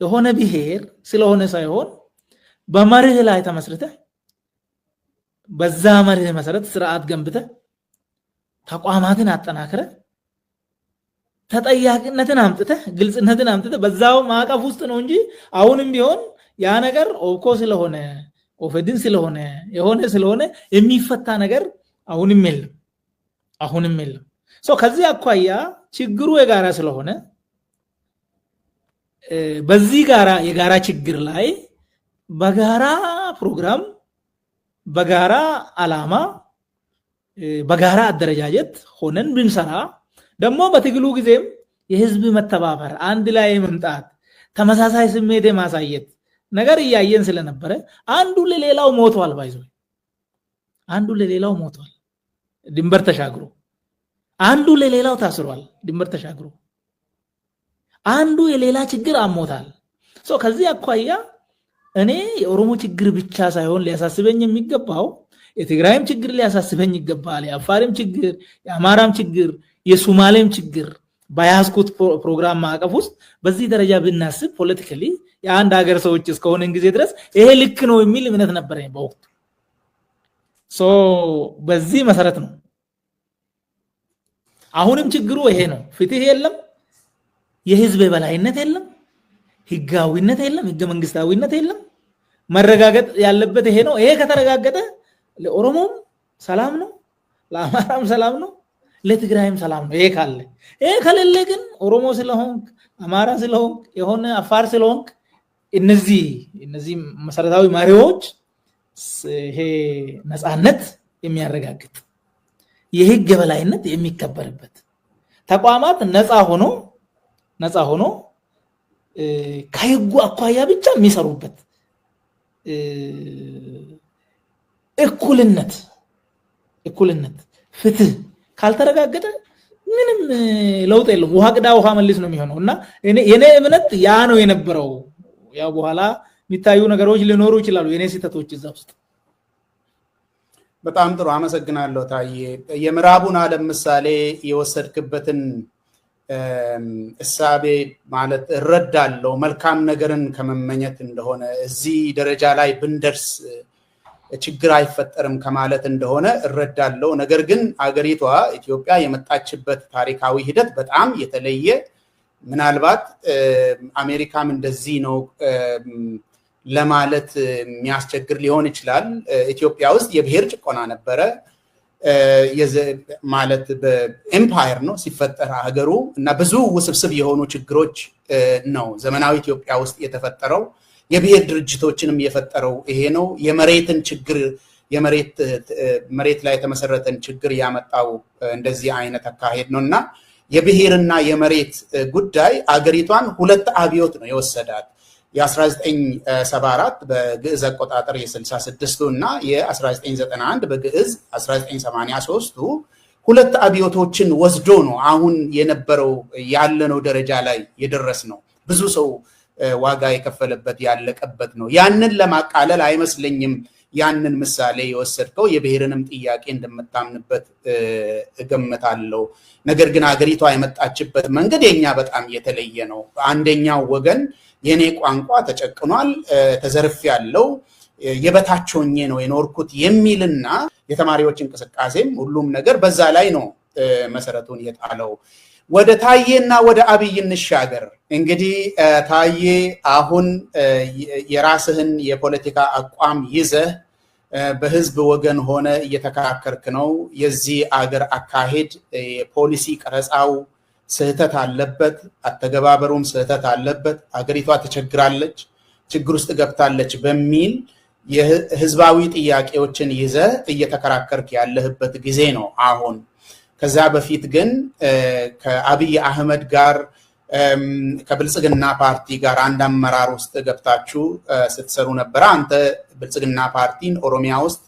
የሆነ ብሔር ስለሆነ ሳይሆን በመርህ ላይ ተመስርተ በዛ መርህ መሰረት ስርዓት ገንብተ ተቋማትን አጠናክረ ተጠያቂነትን አምጥተ ግልጽነትን አምጥተ በዛው ማዕቀፍ ውስጥ ነው እንጂ አሁንም ቢሆን ያ ነገር ኦብኮ ስለሆነ ኦፌድን ስለሆነ የሆነ ስለሆነ የሚፈታ ነገር አሁንም የለም ሶ ከዚህ አኳያ ችግሩ የጋራ ስለሆነ በዚህ ጋራ የጋራ ችግር ላይ በጋራ ፕሮግራም በጋራ አላማ በጋራ አደረጃጀት ሆነን ብንሰራ ደግሞ በትግሉ ጊዜም የህዝብ መተባበር አንድ ላይ መምጣት ተመሳሳይ ስሜት ማሳየት ነገር እያየን ስለነበረ አንዱ ለሌላው ሞቷል ባይዘው አንዱ ለሌላው ሞቷል ድንበር ተሻግሮ አንዱ ለሌላው ታስሯል ድንበር ተሻግሮ አንዱ የሌላ ችግር አሞታል ሶ ከዚህ አኳያ እኔ የኦሮሞ ችግር ብቻ ሳይሆን ሊያሳስበኝ የሚገባው የትግራይም ችግር ሊያሳስበኝ ይገባል የአፋርም ችግር የአማራም ችግር የሶማሌም ችግር ባያስኩት ፕሮግራም ማዕቀፍ ውስጥ በዚህ ደረጃ ብናስብ ፖለቲካሊ የአንድ ሀገር ሰዎች እስከሆነን ጊዜ ድረስ ይሄ ልክ ነው የሚል እምነት ነበረኝ በወቅቱ ሶ በዚህ መሰረት ነው አሁንም ችግሩ ይሄ ነው ፍትህ የለም የህዝብ የበላይነት የለም ህጋዊነት የለም ህገ መንግስታዊነት የለም መረጋገጥ ያለበት ይሄ ነው ይሄ ከተረጋገጠ ለኦሮሞም ሰላም ነው ለአማራም ሰላም ነው ለትግራይም ሰላም ነው ይሄ ካለ ይሄ ከሌለ ግን ኦሮሞ ስለሆንክ አማራ ስለሆንክ የሆነ አፋር ስለሆንክ እነዚህ መሰረታዊ ማሪዎች ይሄ ነፃነት የሚያረጋግጥ የህግ የበላይነት የሚከበርበት ተቋማት ነፃ ሆኖ ከህጉ አኳያ ብቻ የሚሰሩበት እኩልነት ፍትህ ካልተረጋገጠ ምንም ለውጥ የለም ውሃ ቅዳ ውሃ መልስ ነው የሚሆነው እና የኔ እምነት ያ ነው የነበረው ያው በኋላ የሚታዩ ነገሮች ሊኖሩ ይችላሉ የኔ ስህተቶች እዛ ውስጥ በጣም ጥሩ አመሰግናለሁ ታዬ የምዕራቡን ዓለም ምሳሌ የወሰድክበትን እሳቤ ማለት እረዳለሁ መልካም ነገርን ከመመኘት እንደሆነ እዚህ ደረጃ ላይ ብንደርስ ችግር አይፈጠርም ከማለት እንደሆነ እረዳለሁ ነገር ግን አገሪቷ ኢትዮጵያ የመጣችበት ታሪካዊ ሂደት በጣም የተለየ ምናልባት አሜሪካም እንደዚህ ነው ለማለት የሚያስቸግር ሊሆን ይችላል ኢትዮጵያ ውስጥ የብሔር ጭቆና ነበረ ማለት በኤምፓየር ነው ሲፈጠር ሀገሩ እና ብዙ ውስብስብ የሆኑ ችግሮች ነው ዘመናዊ ኢትዮጵያ ውስጥ የተፈጠረው የብሔር ድርጅቶችንም የፈጠረው ይሄ ነው የመሬትን ችግር መሬት ላይ የተመሰረተን ችግር ያመጣው እንደዚህ አይነት አካሄድ ነውና የብሔርና የመሬት ጉዳይ አገሪቷን ሁለት አብዮት ነው የወሰዳት የ1974 በግዕዝ አቆጣጠር የ66 እና የ1991 በግዕዝ 1983 ሁለት አብዮቶችን ወስዶ ነው አሁን የነበረው ያለነው ደረጃ ላይ የደረስ ነው ብዙ ሰው ዋጋ የከፈለበት ያለቀበት ነው ያንን ለማቃለል አይመስለኝም ያንን ምሳሌ የወሰድከው የብሔርንም ጥያቄ እንደምታምንበት እገምታለሁ ነገር ግን አገሪቷ የመጣችበት መንገድ የኛ በጣም የተለየ ነው አንደኛው ወገን የኔ ቋንቋ ተጨቅኗል ተዘርፍ ያለው የበታቾኜ ነው የኖርኩት የሚልና የተማሪዎች እንቅስቃሴም ሁሉም ነገር በዛ ላይ ነው መሰረቱን የጣለው ወደ ታዬና ወደ አብይ እንሻገር እንግዲህ ታዬ አሁን የራስህን የፖለቲካ አቋም ይዘህ በህዝብ ወገን ሆነ እየተከራከርክ ነው የዚህ አገር አካሄድ የፖሊሲ ቀረጻው ስህተት አለበት አተገባበሩም ስህተት አለበት አገሪቷ ተቸግራለች ችግር ውስጥ ገብታለች በሚል የህዝባዊ ጥያቄዎችን ይዘህ እየተከራከርክ ያለህበት ጊዜ ነው አሁን ከዛ በፊት ግን ከአብይ አህመድ ጋር ከብልጽግና ፓርቲ ጋር አንድ አመራር ውስጥ ገብታችሁ ስትሰሩ ነበር አንተ ብልጽግና ፓርቲን ኦሮሚያ ውስጥ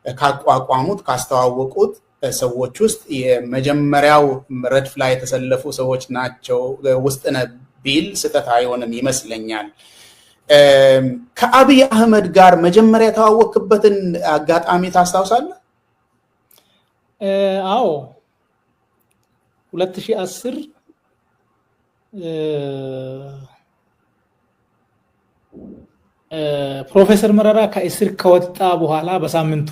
ካቋቋሙት ካስተዋወቁት ሰዎች ውስጥ የመጀመሪያው ረድፍ ላይ የተሰለፉ ሰዎች ናቸው ውስጥ ነቢል ስተት አይሆንም ይመስለኛል ከአብይ አህመድ ጋር መጀመሪያ ተዋወቅበትን አጋጣሚ ታስታውሳለህ አዎ 2010 ፕሮፌሰር መረራ ከእስር ከወጣ በኋላ በሳምንቱ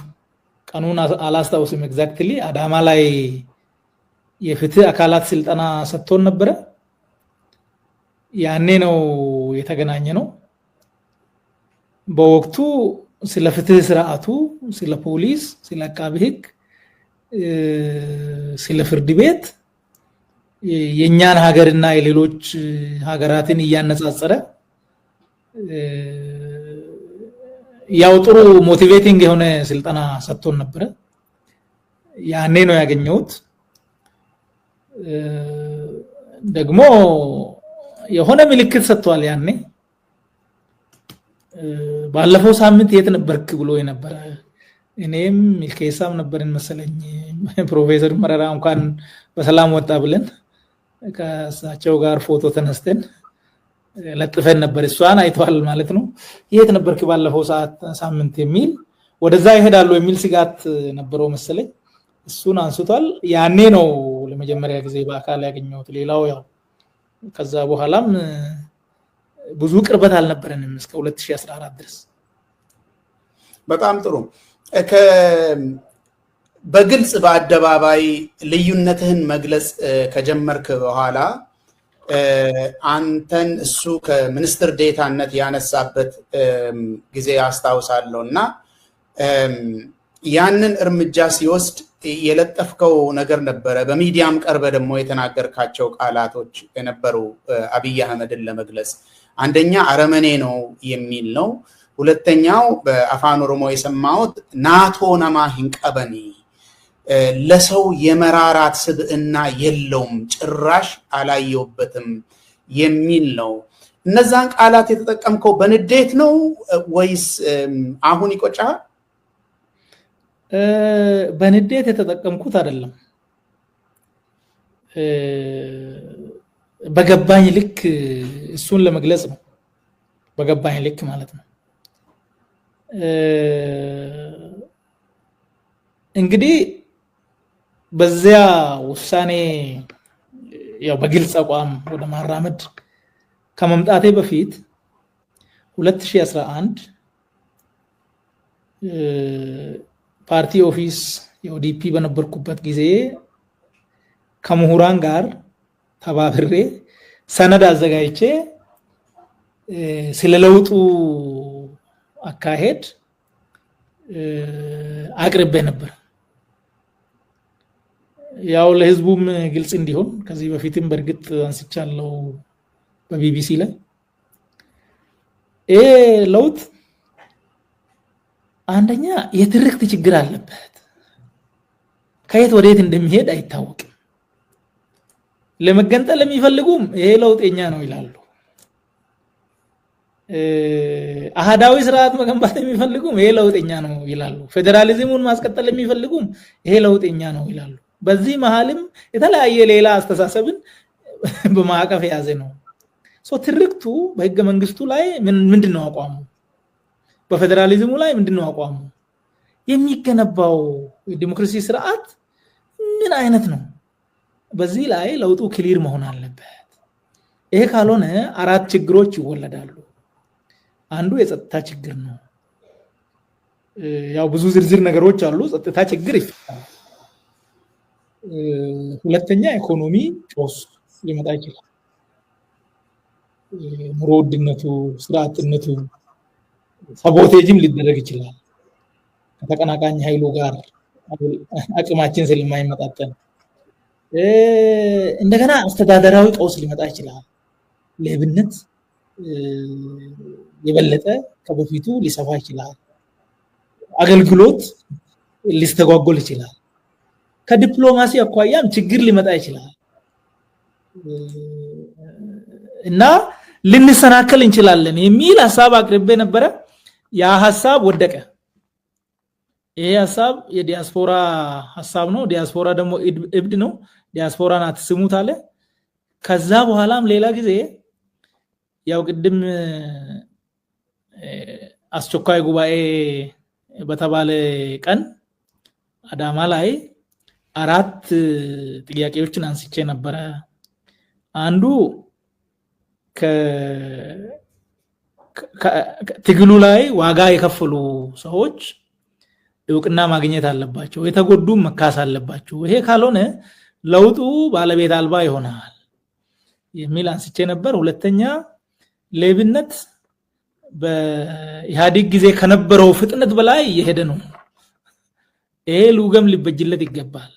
ቀኑን አላስታውስም ኤግዛክትሊ አዳማ ላይ የፍትህ አካላት ስልጠና ሰጥቶን ነበር። ያኔ ነው የተገናኘ ነው። በወቅቱ ስለ ፍትህ ስርዓቱ፣ ስለ ፖሊስ፣ ስለ አቃቤ ህግ፣ ስለ ፍርድ ቤት የኛን ሀገርና የሌሎች ሀገራትን እያነጻጸረ ያው ጥሩ ሞቲቬቲንግ የሆነ ስልጠና ሰጥቶን ነበር። ያኔ ነው ያገኘሁት። ደግሞ የሆነ ምልክት ሰጥቷል። ያኔ ባለፈው ሳምንት የት ነበርክ ብሎ የነበረ እኔም ሚልኬሳም ነበርን መሰለኝ ፕሮፌሰር መረራ እንኳን በሰላም ወጣ ብለን ከእሳቸው ጋር ፎቶ ተነስተን ለጥፈን ነበር። እሷን አይቷል ማለት ነው። የት ነበርክ ባለፈው ሳምንት የሚል ወደዛ ይሄዳሉ የሚል ስጋት ነበረው መሰለኝ። እሱን አንስቷል። ያኔ ነው ለመጀመሪያ ጊዜ በአካል ያገኘሁት። ሌላው ያው ከዛ በኋላም ብዙ ቅርበት አልነበረንም እስከ 2014 ድረስ። በጣም ጥሩ። በግልጽ በአደባባይ ልዩነትህን መግለጽ ከጀመርክ በኋላ አንተን እሱ ከሚኒስትር ዴታነት ያነሳበት ጊዜ አስታውሳለሁ እና ያንን እርምጃ ሲወስድ የለጠፍከው ነገር ነበረ። በሚዲያም ቀርበ ደግሞ የተናገርካቸው ቃላቶች የነበሩ አብይ አህመድን ለመግለጽ አንደኛ አረመኔ ነው የሚል ነው። ሁለተኛው በአፋን ኦሮሞ የሰማሁት ናቶ ነማ ሂንቀበኒ ለሰው የመራራት ስብዕና የለውም ጭራሽ አላየውበትም የሚል ነው። እነዛን ቃላት የተጠቀምከው በንዴት ነው ወይስ አሁን ይቆጫል? በንዴት የተጠቀምኩት አይደለም። በገባኝ ልክ እሱን ለመግለጽ ነው። በገባኝ ልክ ማለት ነው። እንግዲህ በዚያ ውሳኔ ያው በግልጽ አቋም ወደ ማራመድ ከመምጣቴ በፊት 2011 ፓርቲ ኦፊስ የኦዲፒ በነበርኩበት ጊዜ ከምሁራን ጋር ተባብሬ ሰነድ አዘጋጅቼ ስለለውጡ አካሄድ አቅርቤ ነበር። ያው ለህዝቡም ግልጽ እንዲሆን ከዚህ በፊትም በርግጥ አንስቻለሁ በቢቢሲ ላይ ለውጥ አንደኛ የትርክት ችግር አለበት። ከየት ወዴት እንደሚሄድ አይታወቅም። ለመገንጠል የሚፈልጉም ይሄ ለውጥኛ ነው ይላሉ። አሃዳዊ ስርዓት መገንባት የሚፈልጉም ይሄ ለውጥኛ ነው ይላሉ። ፌደራሊዝሙን ማስቀጠል የሚፈልጉም ይሄ ለውጥኛ ነው ይላሉ። በዚህ መሃልም የተለያየ ሌላ አስተሳሰብን በማዕቀፍ የያዘ ነው። ትርክቱ በህገ መንግስቱ ላይ ምንድነው አቋሙ? በፌደራሊዝሙ ላይ ምንድነው አቋሙ? የሚገነባው የዲሞክራሲ ስርዓት ምን አይነት ነው? በዚህ ላይ ለውጡ ክሊር መሆን አለበት። ይሄ ካልሆነ አራት ችግሮች ይወለዳሉ። አንዱ የጸጥታ ችግር ነው። ያው ብዙ ዝርዝር ነገሮች አሉ። ጸጥታ ችግር ይፈታል። ሁለተኛ ኢኮኖሚ ጦስ ሊመጣ ይችላል። ኑሮ ውድነቱ፣ ስራ አጥነቱ፣ ሳቦቴጅም ሊደረግ ይችላል ከተቀናቃኝ ኃይሉ ጋር አቅማችን ስለማይመጣጠን። እንደገና አስተዳደራዊ ቀውስ ሊመጣ ይችላል። ሌብነት የበለጠ ከበፊቱ ሊሰፋ ይችላል። አገልግሎት ሊስተጓጎል ይችላል። ከዲፕሎማሲ አኳያም ችግር ሊመጣ ይችላል እና ልንሰናከል እንችላለን የሚል ሐሳብ አቅርቤ ነበረ። ያ ሐሳብ ወደቀ። ይሄ ሐሳብ የዲያስፖራ ሐሳብ ነው። ዲያስፖራ ደግሞ እብድ ነው። ዲያስፖራን አትስሙት አለ። ከዛ በኋላም ሌላ ጊዜ ያው ቅድም አስቸኳይ ጉባኤ በተባለ ቀን አዳማ ላይ አራት ጥያቄዎችን አንስቼ ነበረ። አንዱ ትግሉ ላይ ዋጋ የከፈሉ ሰዎች እውቅና ማግኘት አለባቸው፣ የተጎዱም መካስ አለባቸው። ይሄ ካልሆነ ለውጡ ባለቤት አልባ ይሆናል የሚል አንስቼ ነበር። ሁለተኛ ሌብነት በኢህአዴግ ጊዜ ከነበረው ፍጥነት በላይ እየሄደ ነው። ይሄ ልውገም ሊበጅለት ይገባል።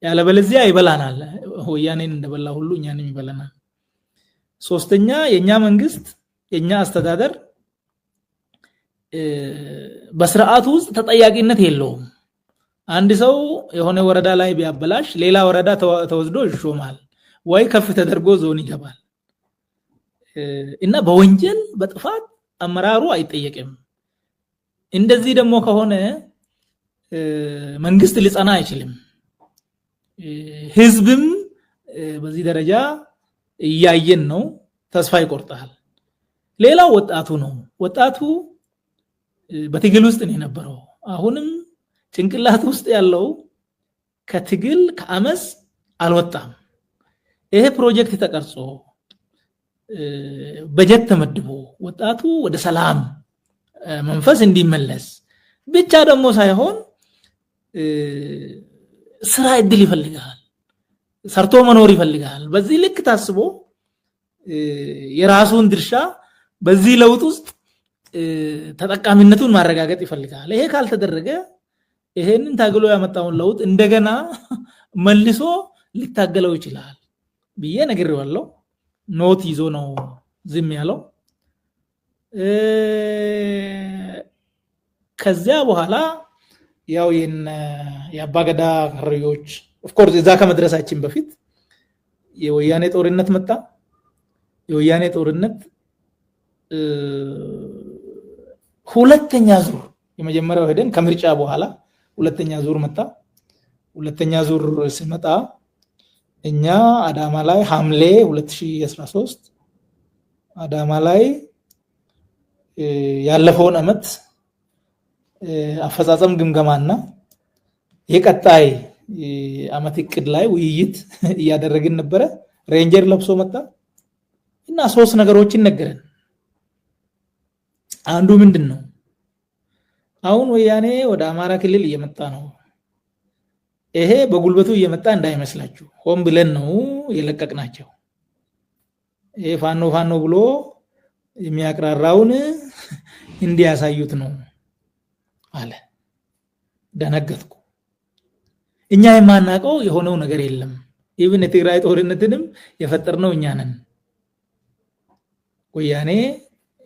ያለበለዚያ ይበላናል። ወያኔን እንደበላ ሁሉ እኛንም ይበላናል። ሶስተኛ የኛ መንግስት የኛ አስተዳደር በስርዓቱ ውስጥ ተጠያቂነት የለውም። አንድ ሰው የሆነ ወረዳ ላይ ቢያበላሽ ሌላ ወረዳ ተወስዶ ይሾማል ወይ ከፍ ተደርጎ ዞን ይገባል እና በወንጀል በጥፋት አመራሩ አይጠየቅም። እንደዚህ ደግሞ ከሆነ መንግስት ሊጸና አይችልም። ህዝብም በዚህ ደረጃ እያየን ነው፣ ተስፋ ይቆርጣል። ሌላው ወጣቱ ነው። ወጣቱ በትግል ውስጥ ነው የነበረው። አሁንም ጭንቅላት ውስጥ ያለው ከትግል ከአመፅ አልወጣም። ይሄ ፕሮጀክት ተቀርጾ በጀት ተመድቦ ወጣቱ ወደ ሰላም መንፈስ እንዲመለስ ብቻ ደግሞ ሳይሆን ስራ እድል ይፈልጋል፣ ሰርቶ መኖር ይፈልጋል። በዚህ ልክ ታስቦ የራሱን ድርሻ በዚህ ለውጥ ውስጥ ተጠቃሚነቱን ማረጋገጥ ይፈልጋል። ይሄ ካልተደረገ ይሄንን ታግሎ ያመጣውን ለውጥ እንደገና መልሶ ሊታገለው ይችላል ብዬ ነግሬዋለሁ። ኖት ይዞ ነው ዝም ያለው። ከዚያ በኋላ ያው የአባገዳ ከረዮች ኦፍ ኮርስ እዛ ከመድረሳችን በፊት የወያኔ ጦርነት መጣ። የወያኔ ጦርነት ሁለተኛ ዙር የመጀመሪያው ሄደን ከምርጫ በኋላ ሁለተኛ ዙር መጣ። ሁለተኛ ዙር ሲመጣ እኛ አዳማ ላይ ሐምሌ 2013 አዳማ ላይ ያለፈውን አመት አፈጻጸም ግምገማና የቀጣይ አመት እቅድ ላይ ውይይት እያደረግን ነበረ። ሬንጀር ለብሶ መጣ እና ሶስት ነገሮችን ነገረን። አንዱ ምንድነው? አሁን ወያኔ ወደ አማራ ክልል እየመጣ ነው። ይሄ በጉልበቱ እየመጣ እንዳይመስላችሁ፣ ሆን ብለን ነው የለቀቅናቸው። ይሄ ፋኖ ብሎ የሚያቅራራውን እንዲያሳዩት ነው አለ። ደነገጥኩ። እኛ የማናውቀው የሆነው ነገር የለም። ኢቭን የትግራይ ጦርነትንም የፈጠርነው እኛ ነን። ወያኔ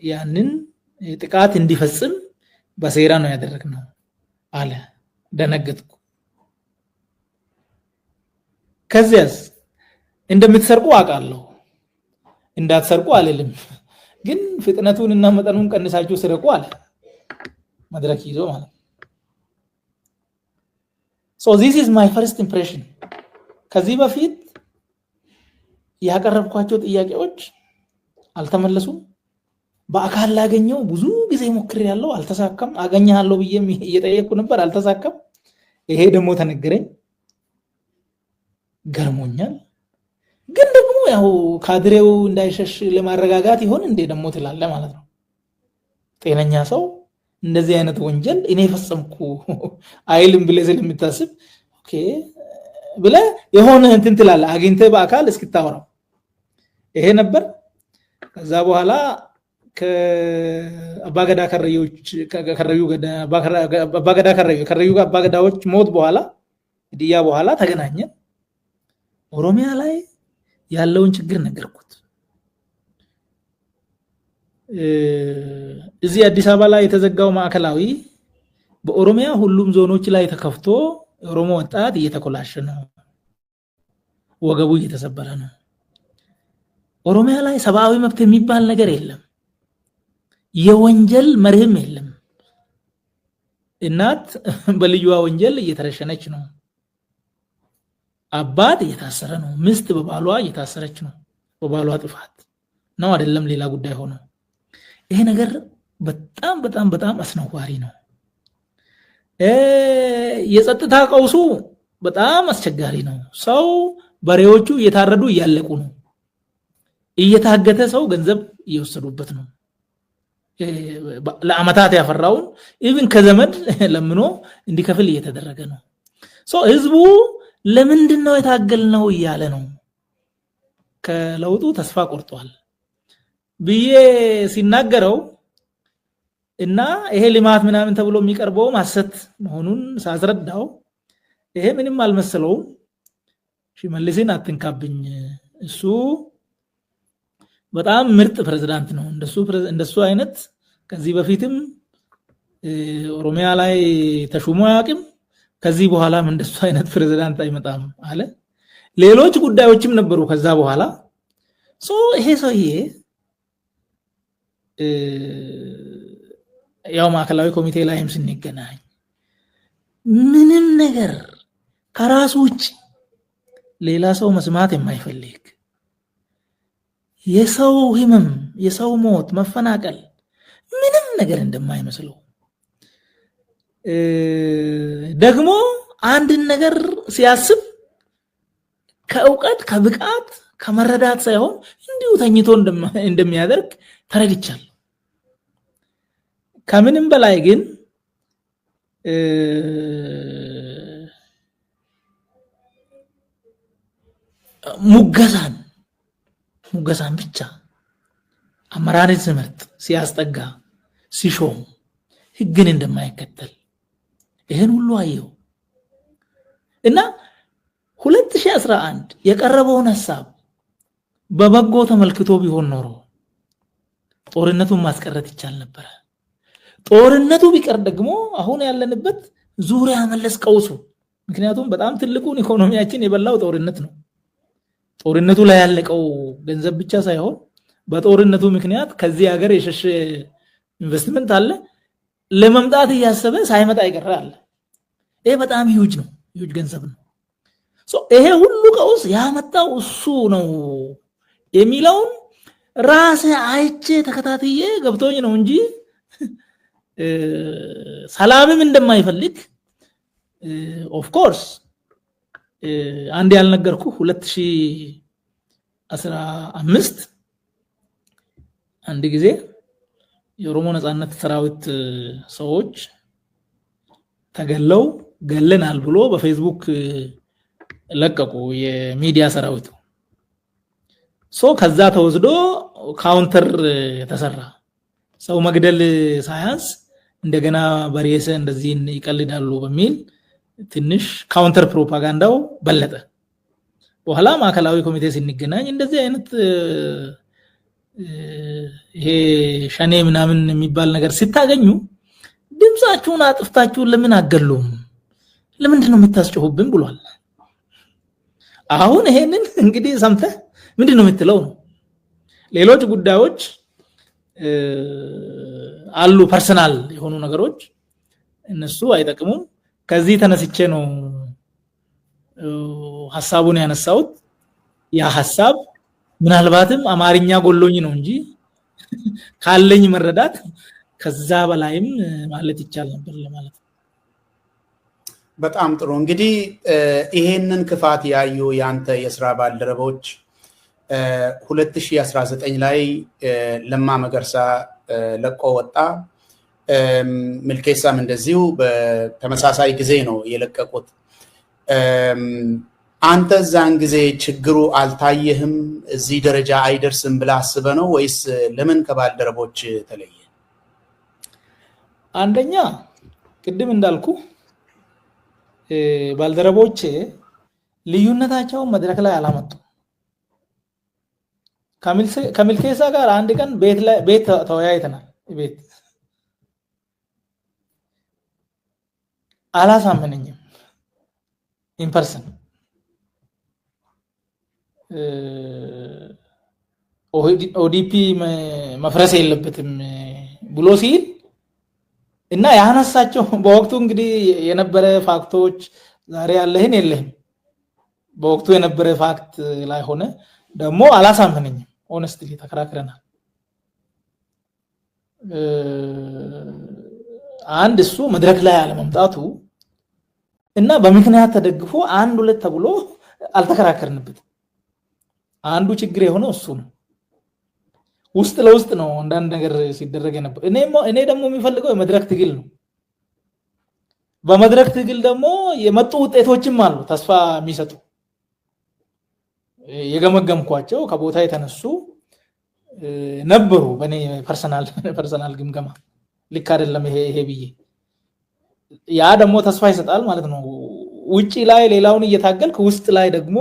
ያንን ጥቃት እንዲፈጽም በሴራ ነው ያደረግነው አለ። ደነገጥኩ። ከዚያስ እንደምትሰርቁ አውቃለሁ፣ እንዳትሰርቁ አልልም፣ ግን ፍጥነቱን እና መጠኑን ቀንሳችሁ ስረቁ አለ። መድረክ ይዞ ማለት so this is my first impression። ከዚህ በፊት ያቀረብኳቸው ጥያቄዎች አልተመለሱም። በአካል ላገኘው ብዙ ጊዜ ሞክሬያለሁ፣ አልተሳካም። አገኘሃለሁ ብዬም እየጠየቅኩ ነበር፣ አልተሳካም። ይሄ ደግሞ ተነገረኝ፣ ገርሞኛል። ግን ደግሞ ያው ካድሬው እንዳይሸሽ ለማረጋጋት ይሆን እንዴ ደግሞ ትላለ ማለት ነው። ጤነኛ ሰው እንደዚህ አይነት ወንጀል እኔ ፈጸምኩ አይልም ብለህ ስለምታስብ ኦኬ ብለህ የሆነ እንትን ትላለህ፣ አግኝተህ በአካል እስክታወራው። ይሄ ነበር። ከዛ በኋላ ከአባገዳ አባገዳዎች ሞት በኋላ ድያ በኋላ ተገናኘን። ኦሮሚያ ላይ ያለውን ችግር ነገርኩት። እዚህ አዲስ አበባ ላይ የተዘጋው ማዕከላዊ በኦሮሚያ ሁሉም ዞኖች ላይ ተከፍቶ ኦሮሞ ወጣት እየተኮላሸ ነው፣ ወገቡ እየተሰበረ ነው። ኦሮሚያ ላይ ሰብአዊ መብት የሚባል ነገር የለም፣ የወንጀል መርህም የለም። እናት በልዩዋ ወንጀል እየተረሸነች ነው፣ አባት እየታሰረ ነው፣ ሚስት በባሏ እየታሰረች ነው። በባሏ ጥፋት ነው አይደለም ሌላ ጉዳይ ሆኖ። ይሄ ነገር በጣም በጣም በጣም አስነዋሪ ነው። የጸጥታ ቀውሱ በጣም አስቸጋሪ ነው። ሰው በሬዎቹ እየታረዱ እያለቁ ነው። እየታገተ ሰው ገንዘብ እየወሰዱበት ነው። ለአመታት ያፈራውን ኢቭን ከዘመድ ለምኖ እንዲከፍል እየተደረገ ነው። ህዝቡ ለምንድነው የታገልነው እያለ ነው። ከለውጡ ተስፋ ቆርጧል ብዬ ሲናገረው እና ይሄ ልማት ምናምን ተብሎ የሚቀርበው ማሰት መሆኑን ሳስረዳው ይሄ ምንም አልመሰለውም። ሽመልስን አትንካብኝ፣ እሱ በጣም ምርጥ ፕሬዝዳንት ነው፣ እንደሱ አይነት ከዚህ በፊትም ኦሮሚያ ላይ ተሹሞ ያቅም፣ ከዚህ በኋላም እንደሱ አይነት ፕሬዝዳንት አይመጣም አለ። ሌሎች ጉዳዮችም ነበሩ ከዛ በኋላ። ይሄ ሰውዬ ያው ማዕከላዊ ኮሚቴ ላይም ስንገናኝ ምንም ነገር ከራሱ ውጭ ሌላ ሰው መስማት የማይፈልግ የሰው ህመም፣ የሰው ሞት፣ መፈናቀል ምንም ነገር እንደማይመስለው ደግሞ አንድን ነገር ሲያስብ ከእውቀት ከብቃት ከመረዳት ሳይሆን እንዲሁ ተኝቶ እንደሚያደርግ ተረድቻለሁ። ከምንም በላይ ግን ሙገሳን ብቻ አመራርን ስመርጥ ሲያስጠጋ ሲሾም ህግን እንደማይከተል ይሄን ሁሉ አየው እና 2011 የቀረበውን ሐሳብ በበጎ ተመልክቶ ቢሆን ኖሮ ጦርነቱን ማስቀረት ይቻል ነበር። ጦርነቱ ቢቀር ደግሞ አሁን ያለንበት ዙሪያ መለስ ቀውሱ፣ ምክንያቱም በጣም ትልቁን ኢኮኖሚያችን የበላው ጦርነት ነው። ጦርነቱ ላይ ያለቀው ገንዘብ ብቻ ሳይሆን በጦርነቱ ምክንያት ከዚህ ሀገር የሸሸ ኢንቨስትመንት አለ፣ ለመምጣት እያሰበ ሳይመጣ ይቀር አለ። ይሄ በጣም ሂውጅ ነው፣ ሂውጅ ገንዘብ ነው። ይሄ ሁሉ ቀውስ ያመጣው እሱ ነው የሚለውን ራሴ አይቼ ተከታትዬ ገብቶኝ ነው እንጂ ሰላምም እንደማይፈልግ ኦፍ ኮርስ አንድ ያልነገርኩ 2015 አንድ ጊዜ የኦሮሞ ነጻነት ሰራዊት ሰዎች ተገለው ገለናል ብሎ በፌስቡክ ለቀቁ የሚዲያ ሰራዊቱ። ከዛ ተወስዶ ካውንተር ተሰራ። ሰው መግደል ሳያንስ እንደገና በሬሰ እንደዚህ ይቀልዳሉ በሚል ትንሽ ካውንተር ፕሮፓጋንዳው በለጠ። በኋላ ማዕከላዊ ኮሚቴ ሲንገናኝ እንደዚህ አይነት ይሄ ሸኔ ምናምን የሚባል ነገር ሲታገኙ ድምጻችሁን አጥፍታችሁ ለምን አገሉም? ለምንድን ነው የምታስጨሁብን ብሏል። አሁን ይሄንን እንግዲህ ሰምተህ ምንድነው የምትለው ነው። ሌሎች ጉዳዮች አሉ፣ ፐርሰናል የሆኑ ነገሮች፣ እነሱ አይጠቅሙም። ከዚህ ተነስቼ ነው ሐሳቡን ያነሳሁት። ያ ሐሳብ ምናልባትም አማርኛ ጎሎኝ ነው እንጂ ካለኝ መረዳት ከዛ በላይም ማለት ይቻል ነበር ለማለት ነው። በጣም ጥሩ። እንግዲህ ይሄንን ክፋት ያዩ ያንተ የስራ ባልደረቦች 2019 ላይ ለማ መገርሳ ለቆ ወጣ፣ ምልኬሳም እንደዚሁ በተመሳሳይ ጊዜ ነው የለቀቁት። አንተ ዛን ጊዜ ችግሩ አልታየህም? እዚህ ደረጃ አይደርስም ብለህ አስበህ ነው ወይስ ለምን ከባልደረቦች ተለየ? አንደኛ ቅድም እንዳልኩ ባልደረቦቼ ልዩነታቸውን መድረክ ላይ አላመጡም። ከሚልኬሳ ጋር አንድ ቀን ቤት ተወያይተናል። ቤት አላሳመነኝም። ኢንፐርሰን ኦዲፒ መፍረስ የለበትም ብሎ ሲል እና ያነሳቸው በወቅቱ እንግዲህ የነበረ ፋክቶች ዛሬ ያለህን የለህም። በወቅቱ የነበረ ፋክት ላይ ሆነ ደግሞ አላሳመነኝም። ሆነስትሊ ተከራክረናል። አንድ እሱ መድረክ ላይ አለመምጣቱ እና በምክንያት ተደግፎ አንድ ሁለት ተብሎ አልተከራከርንበትም። አንዱ ችግር የሆነው እሱ ነው። ውስጥ ለውስጥ ነው አንዳንድ ነገር ሲደረግ ነበር። እኔ ደግሞ የሚፈልገው የመድረክ ትግል ነው። በመድረክ ትግል ደግሞ የመጡ ውጤቶችም አሉ ተስፋ የሚሰጡ የገመገምኳቸው ከቦታ የተነሱ ነበሩ። በኔ ፐርሰናል ግምገማ ልክ አይደለም ይሄ ብዬ ያ ደግሞ ተስፋ ይሰጣል ማለት ነው። ውጪ ላይ ሌላውን እየታገልክ ውስጥ ላይ ደግሞ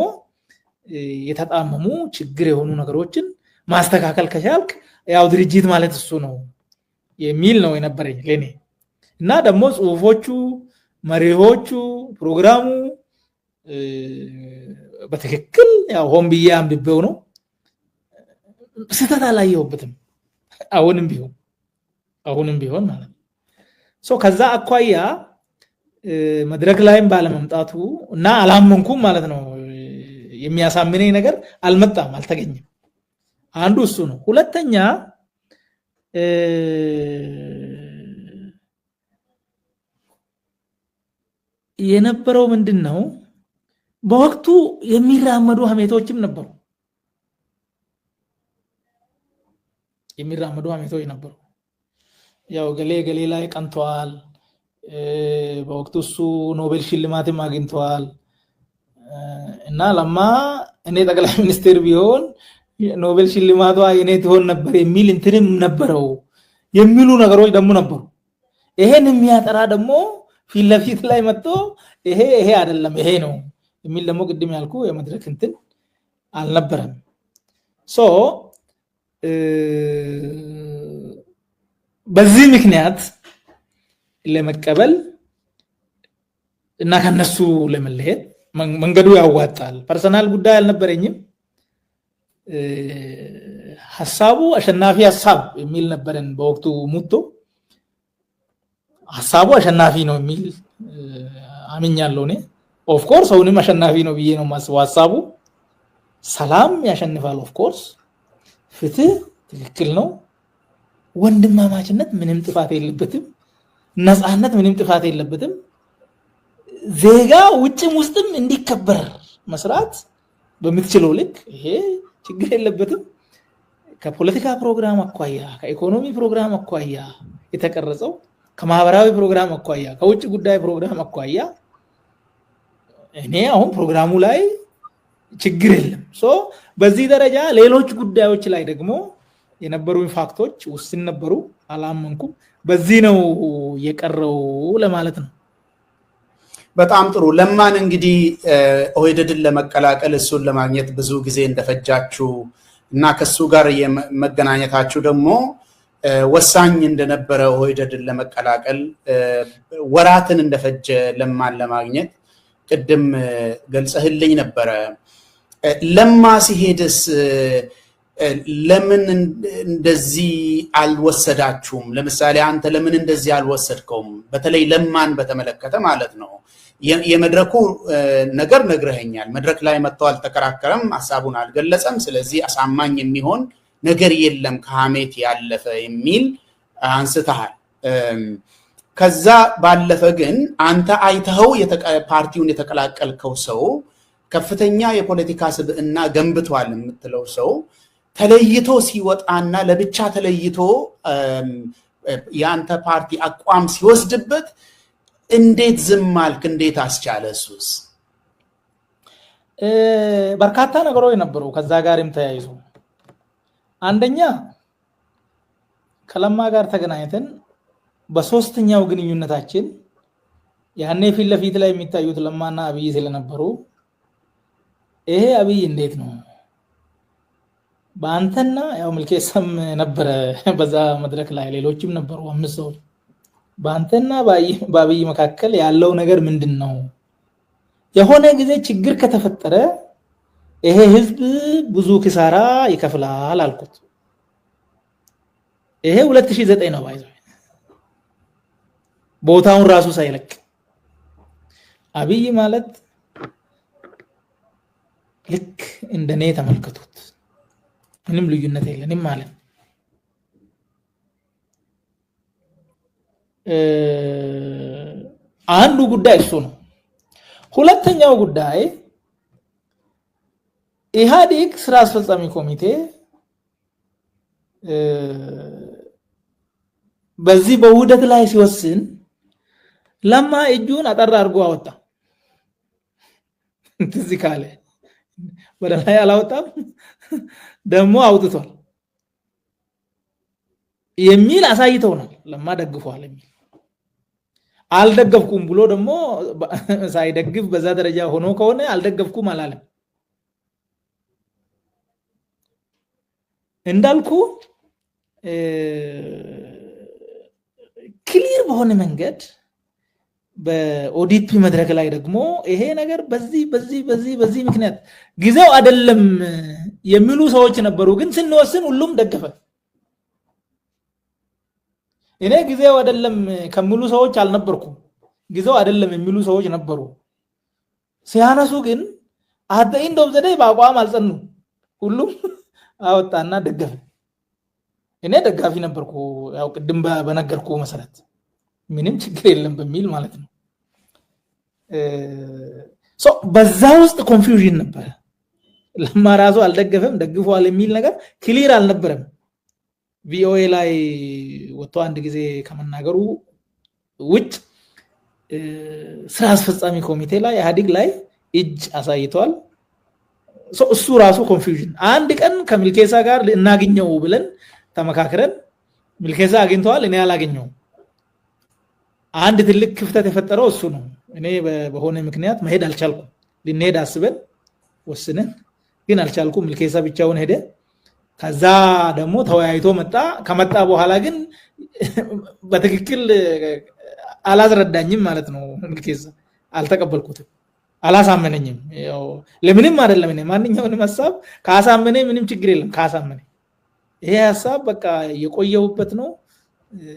የተጣመሙ ችግር የሆኑ ነገሮችን ማስተካከል ከቻልክ ያው ድርጅት ማለት እሱ ነው የሚል ነው የነበረኝ ለኔ። እና ደግሞ ጽሁፎቹ፣ መሪዎቹ፣ ፕሮግራሙ በትክክል ያው ሆን ብዬ አንብቤው ነው። ስህተት አላየሁበትም። አሁንም ቢሆን ማለት ነው። ከዛ አኳያ መድረክ ላይም ባለመምጣቱ እና አላመንኩም ማለት ነው። የሚያሳምነኝ ነገር አልመጣም፣ አልተገኘም። አንዱ እሱ ነው። ሁለተኛ የነበረው ምንድነው በወቅቱ የሚራመዱ ሀሜቶችም ነበሩ። ያው ገሌ ላይ ቀንተዋል። በወቅቱ እሱ ኖቤል ሽልማትም አግኝተዋል እና ለማ እኔ ጠቅላይ ሚኒስትር ቢሆን ኖቤል ሽልማቷ የኔ ትሆን ነበር የሚል እንትንም ነበረው የሚሉ ነገሮች ደግሞ ነበሩ። ይሄን የሚያጠራ ደግሞ ፊት ለፊት ላይ መጥቶ ይሄ አይደለም ይሄ ነው የሚል ደግሞ ቅድም ያልኩ የመድረክ እንትን አልነበረም። በዚህ ምክንያት ለመቀበል እና ከነሱ ለመለየት መንገዱ ያዋጣል። ፐርሰናል ጉዳይ አልነበረኝም። ሐሳቡ አሸናፊ ሐሳብ የሚል ነበረን በወቅቱ ሙቶ ሐሳቡ አሸናፊ ነው የሚል አምኛለሁ እኔ። ኦፍ ኮርስ አሁንም አሸናፊ ነው ብዬ ነው የማስበው። ሐሳቡ ሰላም ያሸንፋል። ኦፍ ኮርስ ፍትህ ትክክል ነው። ወንድማማችነት ምንም ጥፋት የለበትም። ነፃነት ምንም ጥፋት የለበትም። ዜጋ ውጭም ውስጥም እንዲከበር መስራት በምትችለው ልክ ይሄ ችግር የለበትም። ከፖለቲካ ፕሮግራም አኳያ፣ ከኢኮኖሚ ፕሮግራም አኳያ የተቀረጸው፣ ከማህበራዊ ፕሮግራም አኳያ፣ ከውጭ ጉዳይ ፕሮግራም አኳያ እኔ አሁን ፕሮግራሙ ላይ ችግር የለም። በዚህ ደረጃ ሌሎች ጉዳዮች ላይ ደግሞ የነበሩ ፋክቶች ውስን ነበሩ፣ አላመንኩም። በዚህ ነው የቀረው ለማለት ነው። በጣም ጥሩ። ለማን እንግዲህ ኦህዴድን ለመቀላቀል እሱን ለማግኘት ብዙ ጊዜ እንደፈጃችሁ እና ከሱ ጋር የመገናኘታችሁ ደግሞ ወሳኝ እንደነበረ ኦህዴድን ለመቀላቀል ወራትን እንደፈጀ ለማን ለማግኘት ቅድም ገልጸህልኝ ነበረ። ለማ ሲሄድስ ለምን እንደዚህ አልወሰዳችሁም? ለምሳሌ አንተ ለምን እንደዚህ አልወሰድከውም? በተለይ ለማን በተመለከተ ማለት ነው። የመድረኩ ነገር ነግረኸኛል። መድረክ ላይ መጥቶ አልተከራከረም፣ ሐሳቡን አልገለጸም። ስለዚህ አሳማኝ የሚሆን ነገር የለም ከሐሜት ያለፈ የሚል አንስተሃል። ከዛ ባለፈ ግን አንተ አይተኸው ፓርቲውን የተቀላቀልከው ሰው ከፍተኛ የፖለቲካ ስብዕና ገንብቷል የምትለው ሰው ተለይቶ ሲወጣና ለብቻ ተለይቶ የአንተ ፓርቲ አቋም ሲወስድበት እንዴት ዝም አልክ? እንዴት አስቻለ? እሱስ በርካታ ነገሮች ነበሩ ከዛ ጋርም ተያይዞ። አንደኛ ከለማ ጋር ተገናኝተን በሶስተኛው ግንኙነታችን ያኔ ፊት ለፊት ላይ የሚታዩት ለማና አብይ ስለነበሩ ይሄ አብይ እንዴት ነው በአንተና ያው ምልኬሰም ነበረ በዛ መድረክ ላይ ሌሎችም ነበሩ 5 ሰዎች በአንተና በአብይ መካከል ያለው ነገር ምንድነው? የሆነ ጊዜ ችግር ከተፈጠረ ይሄ ህዝብ ብዙ ኪሳራ ይከፍላል አልኩት። ይሄ 2009 ነው ባይዘው ቦታውን ራሱ ሳይለቅ አብይ ማለት ልክ እንደኔ ተመልከቱት፣ ምንም ልዩነት የለንም ማለት አንዱ ጉዳይ እሱ ነው። ሁለተኛው ጉዳይ ኢህአዴግ ስራ አስፈጻሚ ኮሚቴ በዚህ በውህደት ላይ ሲወስን ለማ እጁን አጠር አድርጎ አወጣ። ትዝ ካለ ወደ ላይ አላወጣም ደግሞ አውጥቷል የሚል አሳይተውናል። ለማ ደግፏል የሚል አልደገፍኩም ብሎ ደግሞ ሳይደግፍ በዛ ደረጃ ሆኖ ከሆነ አልደገፍኩም አላለም። እንዳልኩ ክሊር በሆነ መንገድ በኦዲፒ መድረክ ላይ ደግሞ ይሄ ነገር በዚህ ምክንያት ጊዜው አይደለም የሚሉ ሰዎች ነበሩ። ግን ስንወስን ሁሉም ደገፈ። እኔ ጊዜው አይደለም ከሚሉ ሰዎች አልነበርኩም። ጊዜው አይደለም የሚሉ ሰዎች ነበሩ። ሲያነሱ ግን አደይን ደብዘደ በአቋም አልጸኑ። ሁሉም አወጣና ደገፈ። እኔ ደጋፊ ነበርኩ። ያው ቅድም በነገርኩ መሰረት ምንም ችግር የለም በሚል ማለት ነው። በዛ ውስጥ ኮንፊውዥን ነበር። ለማ ራሱ አልደገፈም ደግፏል የሚል ነገር ክሊር አልነበረም። ቪኦኤ ላይ ወጥቶ አንድ ጊዜ ከመናገሩ ውጭ ስራ አስፈጻሚ ኮሚቴ ላይ ኢህአዴግ ላይ እጅ አሳይቷል። እሱ ራሱ ኮንፊውዥን አንድ ቀን ከሚልኬሳ ጋር እናገኘው ብለን ተመካክረን ሚልኬሳ አግኝተዋል፣ እኔ አላገኘውም። አንድ ትልቅ ክፍተት የፈጠረው እሱ ነው። እኔ በሆነ ምክንያት መሄድ አልቻልኩም። ልንሄድ አስበን ወስነን ግን አልቻልኩም። ሚልኬሳ ብቻውን ሄደ። ከዛ ደግሞ ተወያይቶ መጣ። ከመጣ በኋላ ግን በትክክል አላስረዳኝም ማለት ነው። ሚልኬሳ አልተቀበልኩትም፣ አላሳመነኝም። ያው ለምንም አይደለም። እኔ ማንኛውንም ሐሳብ ካሳመነ ምንም ችግር የለም። ካሳመነ ይሄ ሐሳብ በቃ የቆየውበት ነው።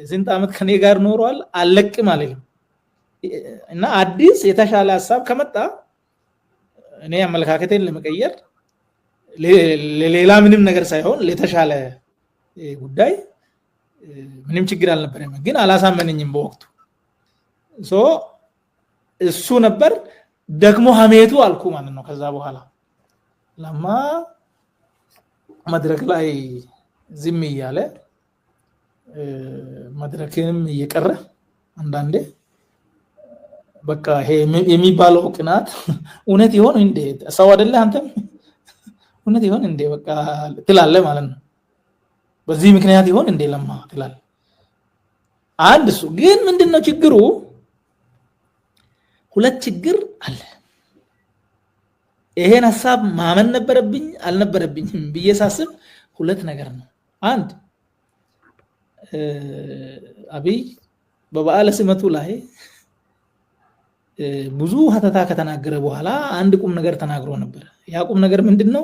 ስንት ዓመት ከኔ ጋር ኖሯል፣ አለቅም አለኝ እና አዲስ የተሻለ ሐሳብ ከመጣ እኔ አመለካከቴን ለመቀየር ሌላ ምንም ነገር ሳይሆን ለተሻለ ጉዳይ ምንም ችግር አልነበረም። ግን አላሳመነኝም በወቅቱ። እሱ ነበር ደግሞ ሀሜቱ አልኩ ማለት ነው። ከዛ በኋላ ለማ መድረክ ላይ ዝም እያለ መድረክንም እየቀረ አንዳንዴ በቃ ይሄ የሚባለው ቅናት እውነት ይሆን እንዴ? ሰው አይደለ አንተም እውነት ይሆን እንዴ በቃ ትላለህ ማለት ነው። በዚህ ምክንያት ይሆን እንዴ ለማ ትላለህ። አንድ እሱ ግን ምንድነው ችግሩ? ሁለት ችግር አለ። ይሄን ሐሳብ ማመን ነበረብኝ አልነበረብኝም ብዬ ሳስብ ሁለት ነገር ነው። አንድ አብይ በበዓለ ሲመቱ ላይ ብዙ ሀተታ ከተናገረ በኋላ አንድ ቁም ነገር ተናግሮ ነበር። ያ ቁም ነገር ምንድነው?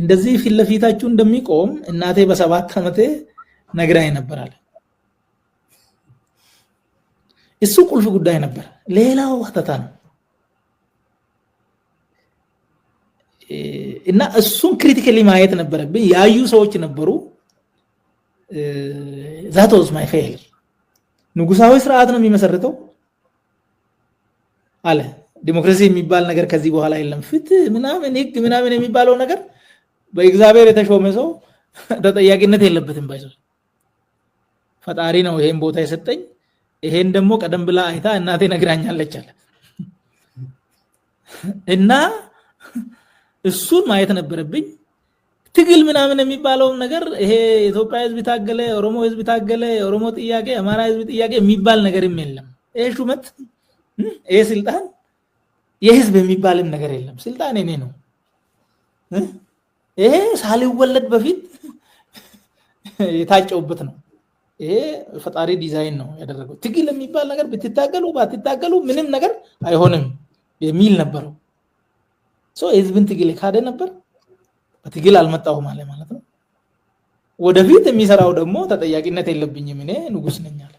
እንደዚህ ፊት ለፊታችሁ እንደሚቆም እናቴ በ7 ዓመቴ ነግራኝ ነበር አለ። እሱ ቁልፍ ጉዳይ ነበር። ሌላው ሀተታ ነው እና እሱን ክሪቲካሊ ማየት ነበረብኝ። ያዩ ሰዎች ነበሩ። that was my fail። ንጉሳዊ ስርዓት ነው የሚመሰርተው አለ። ዲሞክራሲ የሚባል ነገር ከዚህ በኋላ የለም። ፍትህ ምናምን ህግ ምናምን የሚባለው ነገር በእግዚአብሔር የተሾመ ሰው ተጠያቂነት የለበትም። ባይዘው ፈጣሪ ነው ይሄን ቦታ የሰጠኝ። ይሄን ደግሞ ቀደም ብላ አይታ እናቴ ነግራኛለች አለ እና እሱን ማየት ነበረብኝ። ትግል ምናምን የሚባለው ነገር ይሄ ኢትዮጵያ ህዝብ ታገለ፣ ኦሮሞ ህዝብ ታገለ፣ ኦሮሞ ጥያቄ፣ አማራ ህዝብ ጥያቄ የሚባል ነገርም የለም። ይሄ ሹመት፣ ይሄ ስልጣን የህዝብ የሚባልም ነገር የለም። ስልጣን እኔ ነው። ይሄ ሳልወለድ በፊት የታጨውበት ነው። ይሄ ፈጣሪ ዲዛይን ነው ያደረገው። ትግል የሚባል ነገር ብትታገሉ ባትታገሉ ምንም ነገር አይሆንም የሚል ነበረው። ህዝብን ትግል ካደ ነበር። በትግል አልመጣሁም ማለት ነው። ወደፊት የሚሰራው ደግሞ ተጠያቂነት የለብኝም እኔ ንጉስ ነኝ አለ።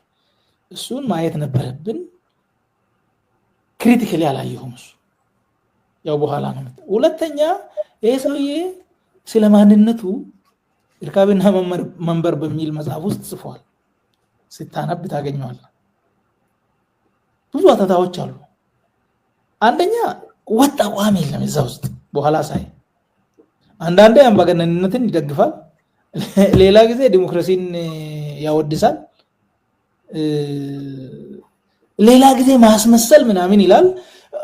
እሱን ማየት ነበረብን። ክሪቲካሊ አላየሁም። እሱ ያው በኋላ ነው። ሁለተኛ ይሄ ሰውዬ ስለማንነቱ እርካብና መንበር በሚል መጽሐፍ ውስጥ ጽፏል። ስታነብ ታገኘዋለህ። ብዙ አታታዎች አሉ። አንደኛ ወጥ አቋም የለም እዛ ውስጥ በኋላ ሳይ አንዳንዴ አምባገነንነትን ይደግፋል፣ ሌላ ጊዜ ዲሞክራሲን ያወድሳል፣ ሌላ ጊዜ ማስመሰል ምናምን ይላል።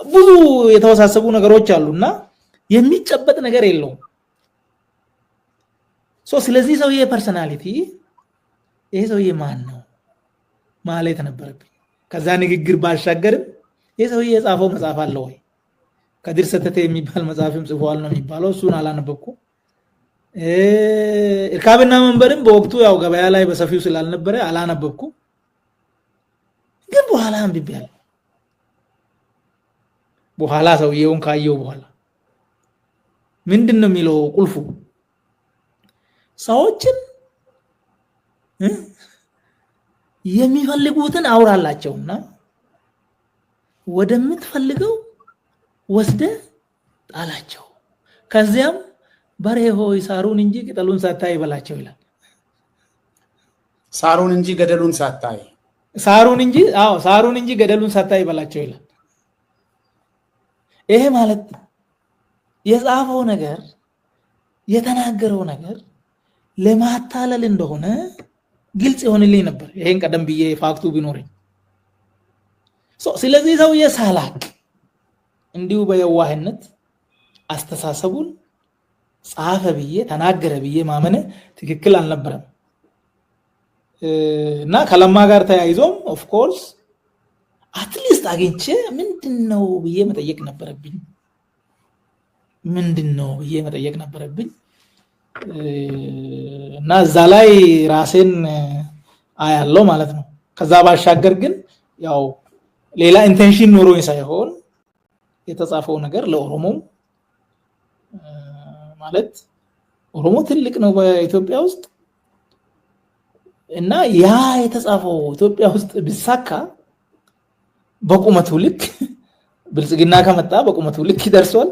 ብዙ የተወሳሰቡ ነገሮች አሉና የሚጨበጥ ነገር የለውም። ስለዚህ ሰውዬ ፐርሰናሊቲ ይሄ ሰውዬ ማን ነው ማለት ነበረብኝ። ከዛ ንግግር ባሻገርም ይሄ ሰውዬ የጻፈው መጽሐፍ አለ ወይ? ከድር ሰተተ የሚባል መጽሐፍም ጽፏል ነው የሚባለው። እሱን አላነበብኩም። እርካብና መንበርም በወቅቱ ያው ገበያ ላይ በሰፊው ስላልነበረ አላነበብኩም። ግን በኋላ አንብቤያለሁ። በኋላ ሰውዬውን ካየው በኋላ ምንድነው የሚለው ቁልፉ? ሰዎችን የሚፈልጉትን አውራላቸውና ወደምትፈልገው ወስደ ጣላቸው፣ ከዚያም በሬ ሆይ ሳሩን እንጂ ቅጠሉን ሳታይ ይበላቸው ይላል። ሳሩን እንጂ ገደሉን ሳታይ ሳሩን እንጂ ገደሉን ሳታይ ይበላቸው ይላል። ይሄ ማለት የጻፈው ነገር የተናገረው ነገር ለማታለል እንደሆነ ግልጽ ይሆንልኝ ነበር። ይሄን ቀደም ብዬ ፋክቱ ቢኖርኝ። ስለዚህ ሰውዬ ሳላቅ እንዲሁ በየዋህነት አስተሳሰቡን ጻፈ ብዬ ተናገረ ብዬ ማመነ ትክክል አልነበረም እና ከለማ ጋር ተያይዞም ኦፍ ኮርስ አትሊስት አግኝቼ ምንድነው ብዬ መጠየቅ ነበረብኝ እና እዛ ላይ ራሴን አያለው ማለት ነው። ከዛ ባሻገር ግን ያው ሌላ ኢንቴንሽን ኖሮኝ ሳይሆን የተጻፈው ነገር ለኦሮሞ ማለት ኦሮሞ ትልቅ ነው በኢትዮጵያ ውስጥ እና ያ የተጻፈው ኢትዮጵያ ውስጥ ቢሳካ በቁመቱ ልክ ብልጽግና ከመጣ በቁመቱ ልክ ይደርሷል፣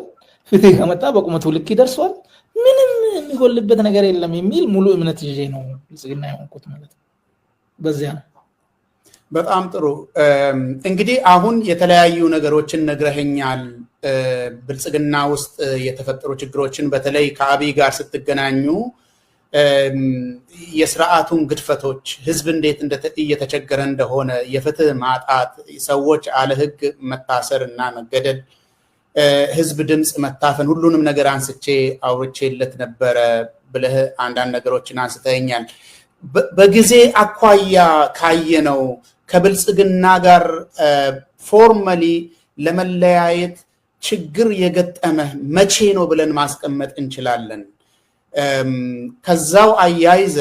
ፍትህ ከመጣ በቁመቱ ልክ ይደርሷል፣ ምንም የሚጎልበት ነገር የለም የሚል ሙሉ እምነት ይዤ ነው ብልጽግና የሆንኩት ማለት ነው። በዚያ ነው። በጣም ጥሩ። እንግዲህ አሁን የተለያዩ ነገሮችን ነግረኸኛል። ብልጽግና ውስጥ የተፈጠሩ ችግሮችን በተለይ ከአብይ ጋር ስትገናኙ የስርዓቱን ግድፈቶች፣ ህዝብ እንዴት እየተቸገረ እንደሆነ፣ የፍትህ ማጣት፣ ሰዎች አለ ህግ መታሰር እና መገደል፣ ህዝብ ድምፅ መታፈን፣ ሁሉንም ነገር አንስቼ አውርቼለት ነበረ ብለህ አንዳንድ ነገሮችን አንስተኸኛል። በጊዜ አኳያ ካየነው ከብልጽግና ጋር ፎርማሊ ለመለያየት ችግር የገጠመ መቼ ነው ብለን ማስቀመጥ እንችላለን? ከዛው አያይዘ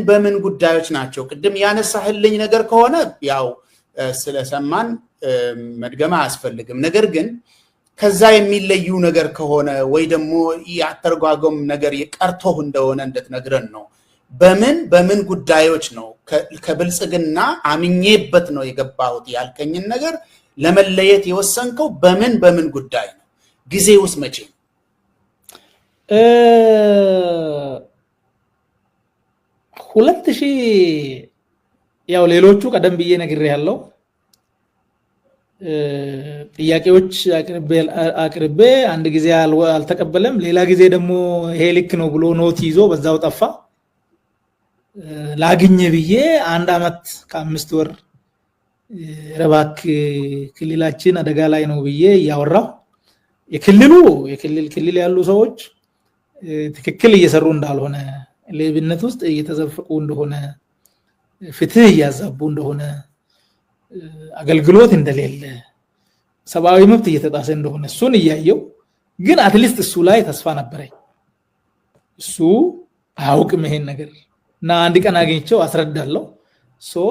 በምን ጉዳዮች ናቸው? ቅድም ያነሳህልኝ ነገር ከሆነ ያው ስለሰማን መድገም አያስፈልግም። ነገር ግን ከዛ የሚለዩ ነገር ከሆነ ወይ ደግሞ ያተርጓጎም ነገር የቀርቶህ እንደሆነ እንድትነግረን ነው። በምን ጉዳዮች ነው ከብልጽግና አምኜበት ነው የገባሁት ያልከኝን ነገር ለመለየት የወሰንከው? በምን ጉዳይ ነው? ጊዜ ውስጥ መቼ ነው? 2000 ያው ሌሎቹ ቀደም ብዬ ነግሬያለሁ። ጥያቄዎች አቅርቤ አንድ ጊዜ አልተቀበለም፣ ሌላ ጊዜ ደግሞ ይሄ ልክ ነው ብሎ ኖት ይዞ በዛው ጠፋ። ላግኘ ብዬ 1 ዓመት ከ5 ወር ረባክ ክልላችን አደጋ ላይ ነው ብዬ ያወራው የክልል ያሉ ሰዎች ትክክል እየሰሩ እንዳልሆነ፣ ሌብነት ውስጥ እየተዘፈቁ እንደሆነ፣ ፍትህ እያዛቡ እንደሆነ፣ አገልግሎት እንደሌለ፣ ሰብአዊ መብት እየተጣሰ እንደሆነ እሱን እያየው ግን አትሊስት እሱ ላይ ተስፋ ነበረኝ። እሱ አያውቅም ይሄን ነገር እና አንድ ቀን አግኝቼው አስረዳለሁ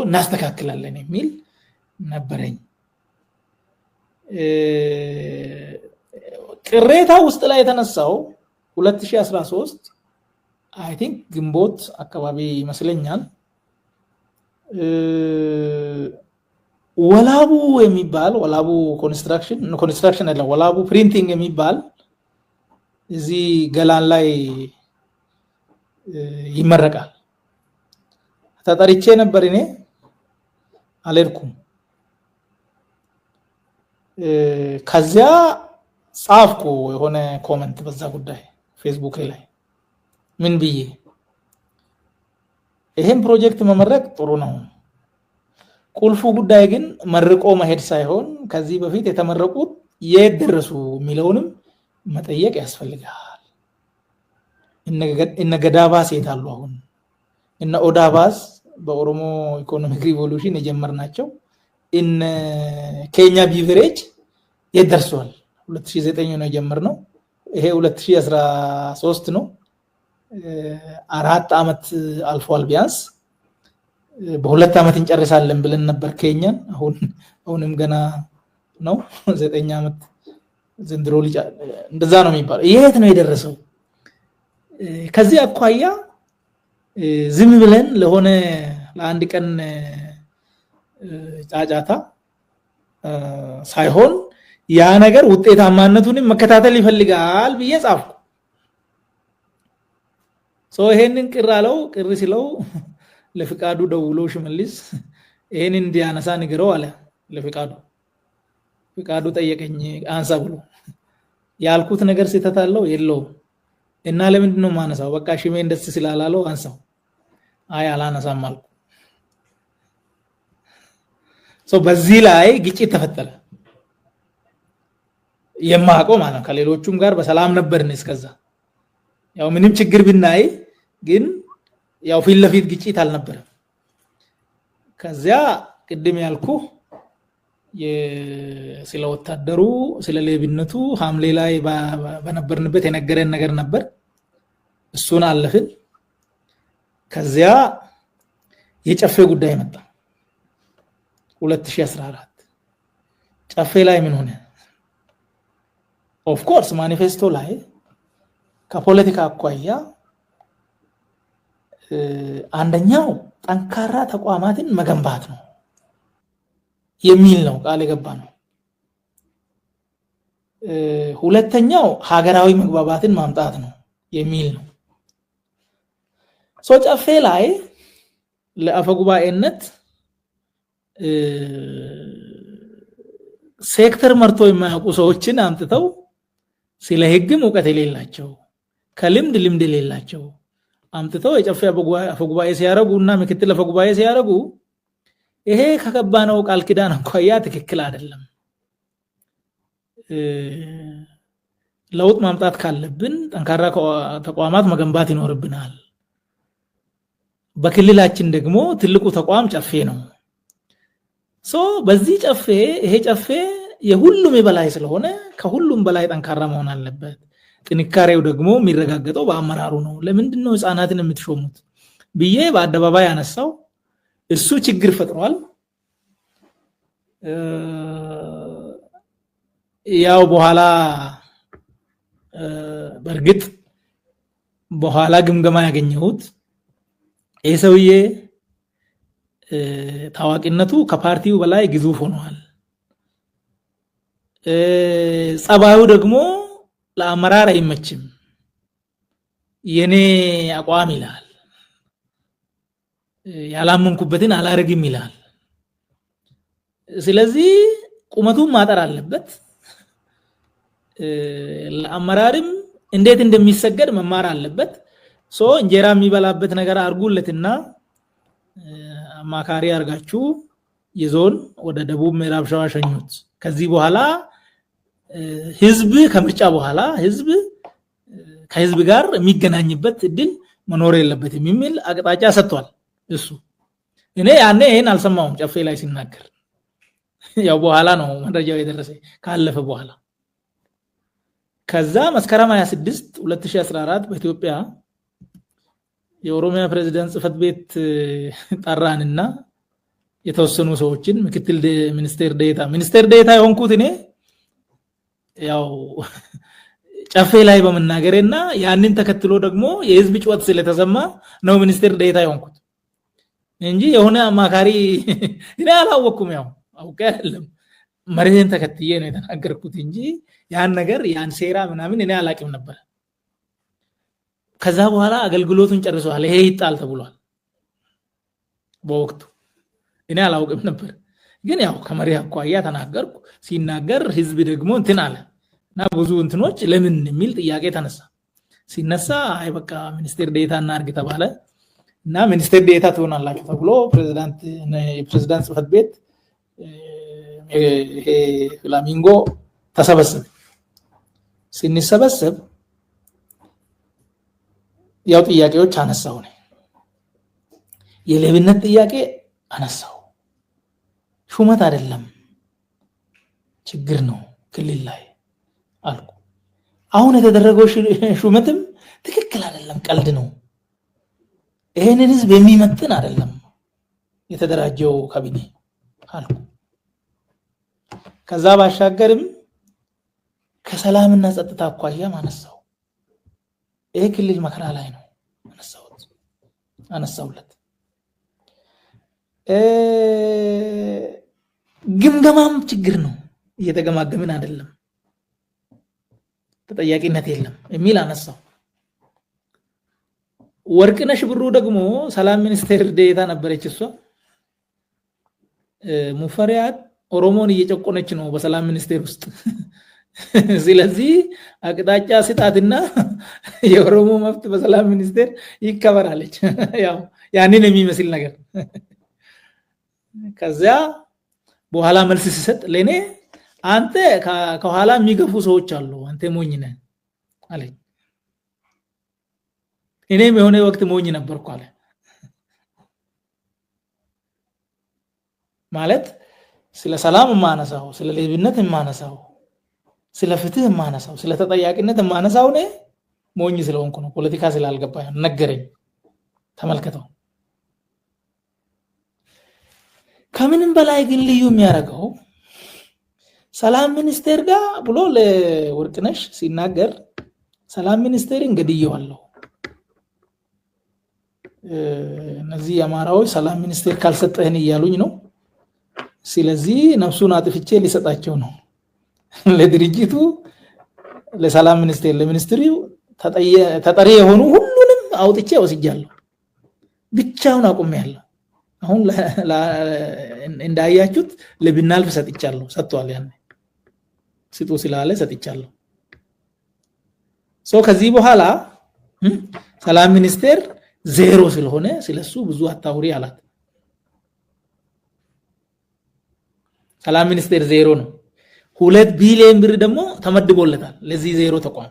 እናስተካክላለን የሚል ነበረኝ። ቅሬታ ውስጥ ላይ የተነሳው 2013 አይ ቲንክ ግንቦት አካባቢ ይመስለኛል። ወላቡ የሚባል ወላቡ ኮንስትራክሽን አለ፣ ወላቡ ፕሪንቲንግ የሚባል እዚህ ገላን ላይ ይመረቃል። ተጠርቼ ነበር፣ እኔ አልሄድኩም። ከዚያ ጻፍኩ የሆነ ኮሜንት በዛ ጉዳይ ፌስቡክ ላይ ምን ብዬ ይሄን ፕሮጀክት መመረቅ ጥሩ ነው፣ ቁልፉ ጉዳይ ግን መርቆ መሄድ ሳይሆን ከዚህ በፊት የተመረቁት የት ደረሱ የሚለውንም መጠየቅ ያስፈልጋል። እነ ገዳባስ የታሉ? አሁን እነ ኦዳባስ በኦሮሞ ኢኮኖሚክ ሪቮሉሽን የጀመርናቸው እነ ኬኛ ቢቨሬጅ የት ደርሷል? 2009 ነው የጀመርነው፣ ይሄ 2013 ነው። 4 ዓመት አልፏል። ቢያንስ በ2 ዓመት እንጨርሳለን ብለን ነበር ኬኛን። አሁንም ገና ነው 9 ዓመት ዘንድሮ እንደዛ ነው የሚባለው። የት ነው የደረሰው? ከዚህ አኳያ ዝም ብለን ለሆነ ለአንድ ቀን ጫጫታ ሳይሆን ያ ነገር ውጤታማነቱንም መከታተል ይፈልጋል ብዬ ጻፍኩ። ይሄንን ቅር ሲለው ለፍቃዱ ደውሎ ሽመልስ ይሄንን እንዲያነሳ ንገረው አለ ለፍቃዱ። ፍቃዱ ጠየቀኝ አንሳ ብሎ ያልኩት ነገር ስህተት አለው የለውም እና ለምንድን ነው ማነሳው? በቃ ሽሜን ደስ ስላላለው አንሳው። አይ አላነሳም አልኩ። በዚህ ላይ ግጭት ተፈጠረ። የማውቀው ማለት ከሌሎቹም ጋር በሰላም ነበርን እስከዛ። ያው ምንም ችግር ብናይ ግን ያው ፊት ለፊት ግጭት አልነበረም። ከዚያ ቅድም ያልኩ ስለ ወታደሩ ስለ ሌብነቱ ሐምሌ ላይ በነበርንበት የነገረን ነገር ነበር። እሱን አለፍን። ከዚያ የጨፌ ጉዳይ መጣ 2014 ጨፌ ላይ ምን ሆነ? ኦፍ ኮርስ ማኒፌስቶ ላይ ከፖለቲካ አኳያ አንደኛው ጠንካራ ተቋማትን መገንባት ነው የሚል ነው ቃል የገባ ነው። ሁለተኛው ሀገራዊ መግባባትን ማምጣት ነው የሚል ነው። ጨፌ ላይ ለአፈጉባኤነት ሴክተር መርቶ የማያውቁ ሰዎችን አምጥተው ስለ ህግም እውቀት የሌላቸው ልምድ የሌላቸው አምጥተው የጨፌ አፈጉባኤ ሲያረጉና ምክትል አፈጉባኤ ሲያረጉ ይሄ ከገባነው ቃል ኪዳን አኳያ ትክክል አይደለም። ለውጥ ማምጣት ካለብን ጠንካራ ተቋማት መገንባት ይኖርብናል። በክልላችን ደግሞ ትልቁ ተቋም ጨፌ ነው። በዚህ ጨፌ ይሄ ጨፌ የሁሉም የበላይ ስለሆነ ከሁሉም በላይ ጠንካራ መሆን አለበት። ጥንካሬው ደግሞ የሚረጋገጠው በአመራሩ ነው። ለምንድን ነው ህፃናትን የምትሾሙት ብዬ በአደባባይ ያነሳው። እሱ ችግር ፈጥሯል። ያው በኋላ በርግጥ በኋላ ግምገማ ያገኘሁት ይሄ ሰውዬ ታዋቂነቱ ከፓርቲው በላይ ግዙፍ ሆኗል። ጸባዩ ደግሞ ለአመራር አይመችም፣ የኔ አቋም ይላል፣ ያላመንኩበትን አላረግም ይላል። ስለዚህ ቁመቱን ማጠር አለበት። ለአመራርም እንዴት እንደሚሰገድ መማር አለበት። እንጀራ የሚበላበት ነገር አርጉለትና አማካሪ አርጋችሁ የዞን ወደ ደቡብ ምዕራብ ሸዋ ሸኙት። ከዚህ በኋላ ህዝብ ከምርጫ በኋላ ህዝብ ከህዝብ ጋር የሚገናኝበት እድል መኖር የለበትም የሚል አቅጣጫ ሰጥቷል እሱ። እኔ ያኔ ይሄን አልሰማሁም ጨፌ ላይ ሲናገር፣ ያው በኋላ ነው መረጃው የደረሰ ካለፈ በኋላ። ከዛ መስከረም 26 2014 በኢትዮጵያ የኦሮሚያ ፕሬዝዳንት ጽህፈት ቤት ጠራንና የተወሰኑ ሰዎችን ምክትል ሚኒስቴር ዴኤታ የሆንኩት እኔ ያው ጨፌ ላይ በመናገርና ያንን ተከትሎ ደግሞ የህዝብ ጩኸት ስለተሰማ ነው ሚኒስቴር ዴኤታ የሆንኩት እንጂ የሆነ አማካሪ እኔ አላወኩም። ያው አውቄ አይደለም መርህን ተከትዬ ነው የተናገርኩት እንጂ ያን ነገር ያን ሴራ ምናምን እኔ አላቅም ነበር። ከዛ በኋላ አገልግሎቱን ጨርሷል፣ ይሄ ይጣል ተብሏል። በወቅቱ እኔ አላውቅም ነበር። ግን ያው ከመሪ አኳያ ተናገርኩ ሲናገር ህዝብ ደግሞ እንትን አለና ብዙ እንትኖች ለምን የሚል ጥያቄ ተነሳ ሲነሳ አይ በቃ ሚኒስቴር ዴታ እናርግ ተባለ እና ሚኒስቴር ዴታ ትሆናላችሁ ተብሎ የፕሬዝዳንት ጽህፈት ቤት ይሄ ፍላሚንጎ ተሰበሰበ ሲንሰበሰብ ያው ጥያቄዎች አነሳው ነው የሌብነት ጥያቄ አነሳው ሹመት አይደለም ችግር ነው ክልል ላይ አልኩ አሁን የተደረገው ሹመትም ትክክል አይደለም ቀልድ ነው ይሄንን ህዝብ የሚመጥን አይደለም የተደራጀው ካቢኔ አልኩ ከዛ ባሻገርም ከሰላምና ጸጥታ አኳያ ማነሳው ይሄ ክልል መከራ ላይ ነው አነሳውለት ግምገማም ችግር ነው እየተገማገምን አይደለም ተጠያቂነት የለም የሚል አነሳው ወርቅነሽ ብሩ ደግሞ ሰላም ሚኒስቴር ዴታ ነበረች እሷ ሙፈሪያት ኦሮሞን እየጨቆነች ነው በሰላም ሚኒስቴር ውስጥ ስለዚህ አቅጣጫ ስጣትና የኦሮሞ መብት በሰላም ሚኒስቴር ይከበራለች ያው ያንን የሚመስል ነገር ከዛ በኋላ መልስ ሲሰጥ ለኔ አንተ ከኋላ የሚገፉ ሰዎች አሉ አንተ ሞኝ ነህ አለኝ እኔም የሆነ ወቅት ሞኝ ነበርኩ አለ ማለት ስለ ሰላም ማነሳው ስለ ሌብነት ማነሳው ስለ ፍትህ ማነሳው ስለ ተጠያቂነት ማነሳው ነው ሞኝ ስለሆንኩ ነው ፖለቲካ ስላልገባኝ ነገረኝ ተመልከተው ከምንም በላይ ግን ልዩ የሚያረጋው ሰላም ሚኒስቴር ጋር ብሎ ለወርቅነሽ ሲናገር ሰላም ሚኒስቴር እንግዲየዋለሁ እነዚህ አማራዎች ሰላም ሚኒስቴር ካልሰጠህን ይያሉኝ ነው ስለዚህ ነፍሱን አጥፍቼ ሊሰጣቸው ነው ለድርጅቱ ለሰላም ሚኒስቴር ለሚኒስትሪው ተጠሪ የሆኑ ሁሉንም አውጥቼ ወስጃለሁ ብቻውን አቁሜያለሁ አሁን እንዳያችሁት ለብናልፍ ሰጥቻለሁ ሰጥቷል ያኔ ሲጡ ስላለ ሰጥቻለሁ ከዚህ በኋላ ሰላም ሚኒስቴር ዜሮ ስለሆነ ስለሱ ብዙ አታውሪ አላት ሰላም ሚኒስቴር ዜሮ ነው 2 ቢሊዮን ብር ደግሞ ተመድቦለታል ለዚህ ዜሮ ተቋም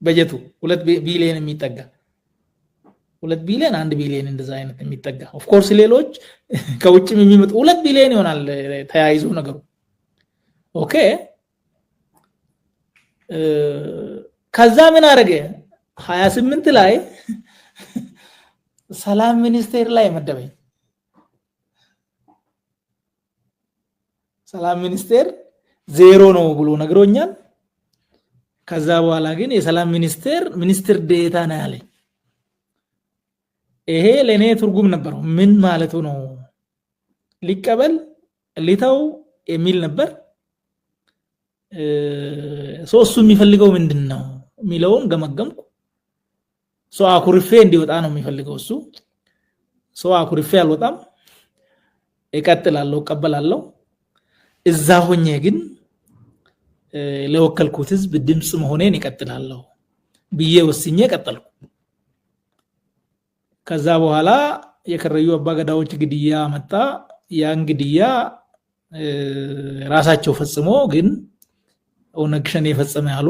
በጀቱ 2 ቢሊዮን የሚጠጋ 2 ቢሊዮን 1 ቢሊዮን እንደዛ አይነት የሚጠጋ ኦፍ ኮርስ ሌሎች ከውጭም የሚመጡ 2 ቢሊዮን ይሆናል ተያይዞ ነገሩ ኦኬ ከዛ ምን አረገ 28 ላይ ሰላም ሚኒስቴር ላይ መደበኝ ሰላም ሚኒስቴር ዜሮ ነው ብሎ ነግሮኛል ከዛ በኋላ ግን የሰላም ሚኒስትር ዴታ ነው ያለኝ ይሄ ለኔ ትርጉም ነበረው ምን ማለቱ ነው ሊቀበል ሊታው የሚል ነበር ሶስቱ የሚፈልገው ምንድነው ሚለውን ገመገምኩ አኩርፌ እንዲወጣ ነው የሚፈልገው እሱ አኩርፌ አልወጣም እቀጥላለሁ እቀበላለሁ እዛ ሆኜ ግን ለወከልኩት ህዝብ ድምጽ መሆኔን እቀጥላለሁ ብዬ ወስኜ ቀጠልኩ ከዛ በኋላ የከረዩ አባገዳዎች ግድያ መጣ ያን ግድያ ራሳቸው ፈጽሞ ግን ኦነግሸን የፈጸመ ያሉ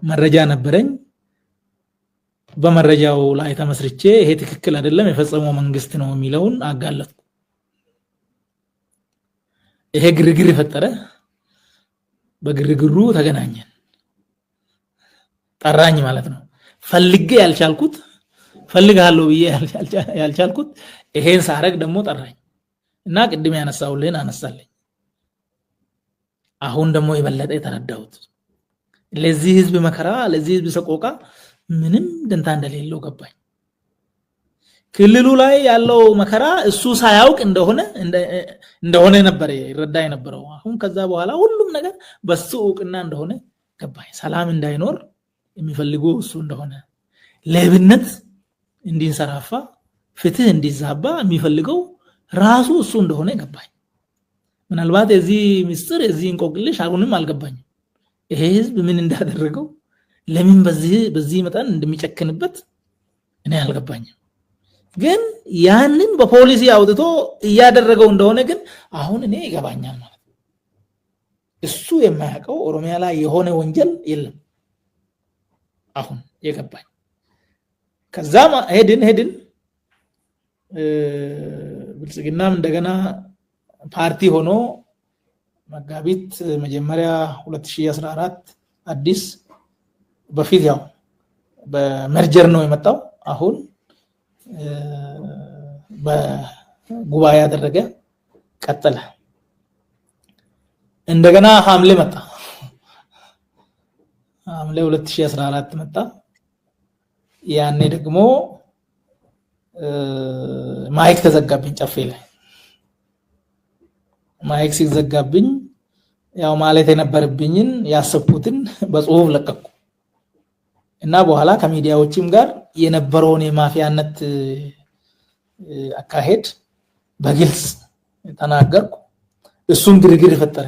መረጃ ነበረኝ በመረጃው ላይ ተመስርቼ ይሄ ትክክል አይደለም የፈጸመው መንግስት ነው የሚለውን አጋለጥኩ ይሄ ግርግር ፈጠረ በግርግሩ ተገናኘን ጠራኝ ማለት ነው ፈልጌ ያልቻልኩት ፈልጋለሁ ብዬ ያልቻልኩት ይሄን ሳረግ ደግሞ ጠራኝ እና ቅድም ያነሳውልህን አነሳለኝ አሁን ደግሞ የበለጠ የተረዳሁት ለዚህ ህዝብ መከራ ለዚህ ህዝብ ሰቆቃ ምንም ደንታ እንደሌለው ገባኝ ክልሉ ላይ ያለው መከራ እሱ ሳያውቅ እንደሆነ ነበር ይረዳ የነበረው አሁን ከዛ በኋላ ሁሉም ነገር በሱ ዕውቅና እንደሆነ ገባኝ ሰላም እንዳይኖር የሚፈልገው እሱ እንደሆነ ሌብነት እንዲንሰራፋ ፍትህ እንዲዛባ የሚፈልገው ራሱ እሱ እንደሆነ ገባኝ። ምናልባት የዚህ ምስጢር የዚህ እንቆቅልሽ አሁንም አልገባኝም። ይሄ ህዝብ ምን እንዳደረገው ለምን በዚህ መጠን እንደሚጨክንበት እኔ አልገባኝም። ግን ያንን በፖሊሲ አውጥቶ እያደረገው እንደሆነ ግን አሁን እኔ ይገባኛል ማለት ነው። እሱ የማያውቀው ኦሮሚያ ላይ የሆነ ወንጀል የለም አሁን የገባኝ። ከዛም ሄድን ብልጽግናም እንደገና ፓርቲ ሆኖ መጋቢት መጀመሪያ 2014 አዲስ በፊት ያው በመርጀር ነው የመጣው። አሁን በጉባኤ ያደረገ ቀጠለ። እንደገና ሐምሌ መጣ። ሐምሌ 2014 መጣ። ያኔ ደግሞ ማይክ ተዘጋብኝ ጨፌ ላይ። ማይክ ሲዘጋብኝ ያው ማለት የነበረብኝን ያሰብኩትን በጽሁፍ ለቀቁ እና በኋላ ከሚዲያዎችም ጋር የነበረውን የማፊያነት አካሄድ በግልጽ ተናገርኩ። እሱም ግርግር ፈጠረ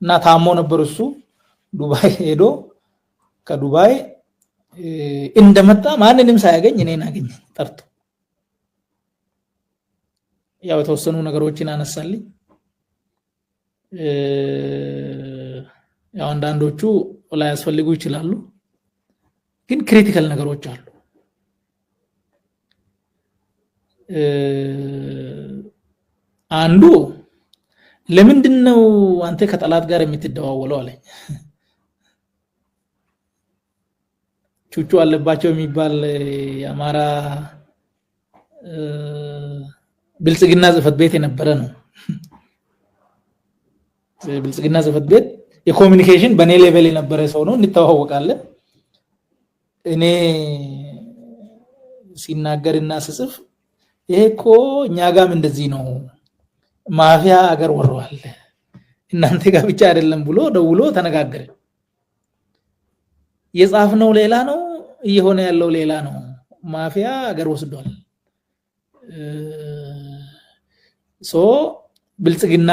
እና ታሞ ነበር። እሱ ዱባይ ሄዶ ከዱባይ እንደመጣ ማንንም ሳያገኝ እኔን አገኘ ጠርቶ ያው የተወሰኑ ነገሮችን አነሳልኝ። ያው አንዳንዶቹ ላይ ያስፈልጉ ይችላሉ፣ ግን ክሪቲካል ነገሮች አሉ። አንዱ ለምንድነው አንተ ከጠላት ጋር የምትደዋወለው አለኝ። ቹቹ አለባቸው የሚባል የአማራ ብልጽግና ጽህፈት ቤት የነበረ ነው። ብልጽግና ጽህፈት ቤት የኮሙኒኬሽን በኔ ሌቨል የነበረ ሰው ነው፣ እንተዋወቃለን። እኔ ሲናገርና ስጽፍ ይሄ እኮ እኛ ጋም እንደዚህ ነው፣ ማፊያ አገር ወሯል፣ እናንተ ጋር ብቻ አይደለም ብሎ ደውሎ ተነጋገረ። የጻፍነው ሌላ ነው፣ እየሆነ ያለው ሌላ ነው። ማፊያ አገር ወስዷል። ብልጽግና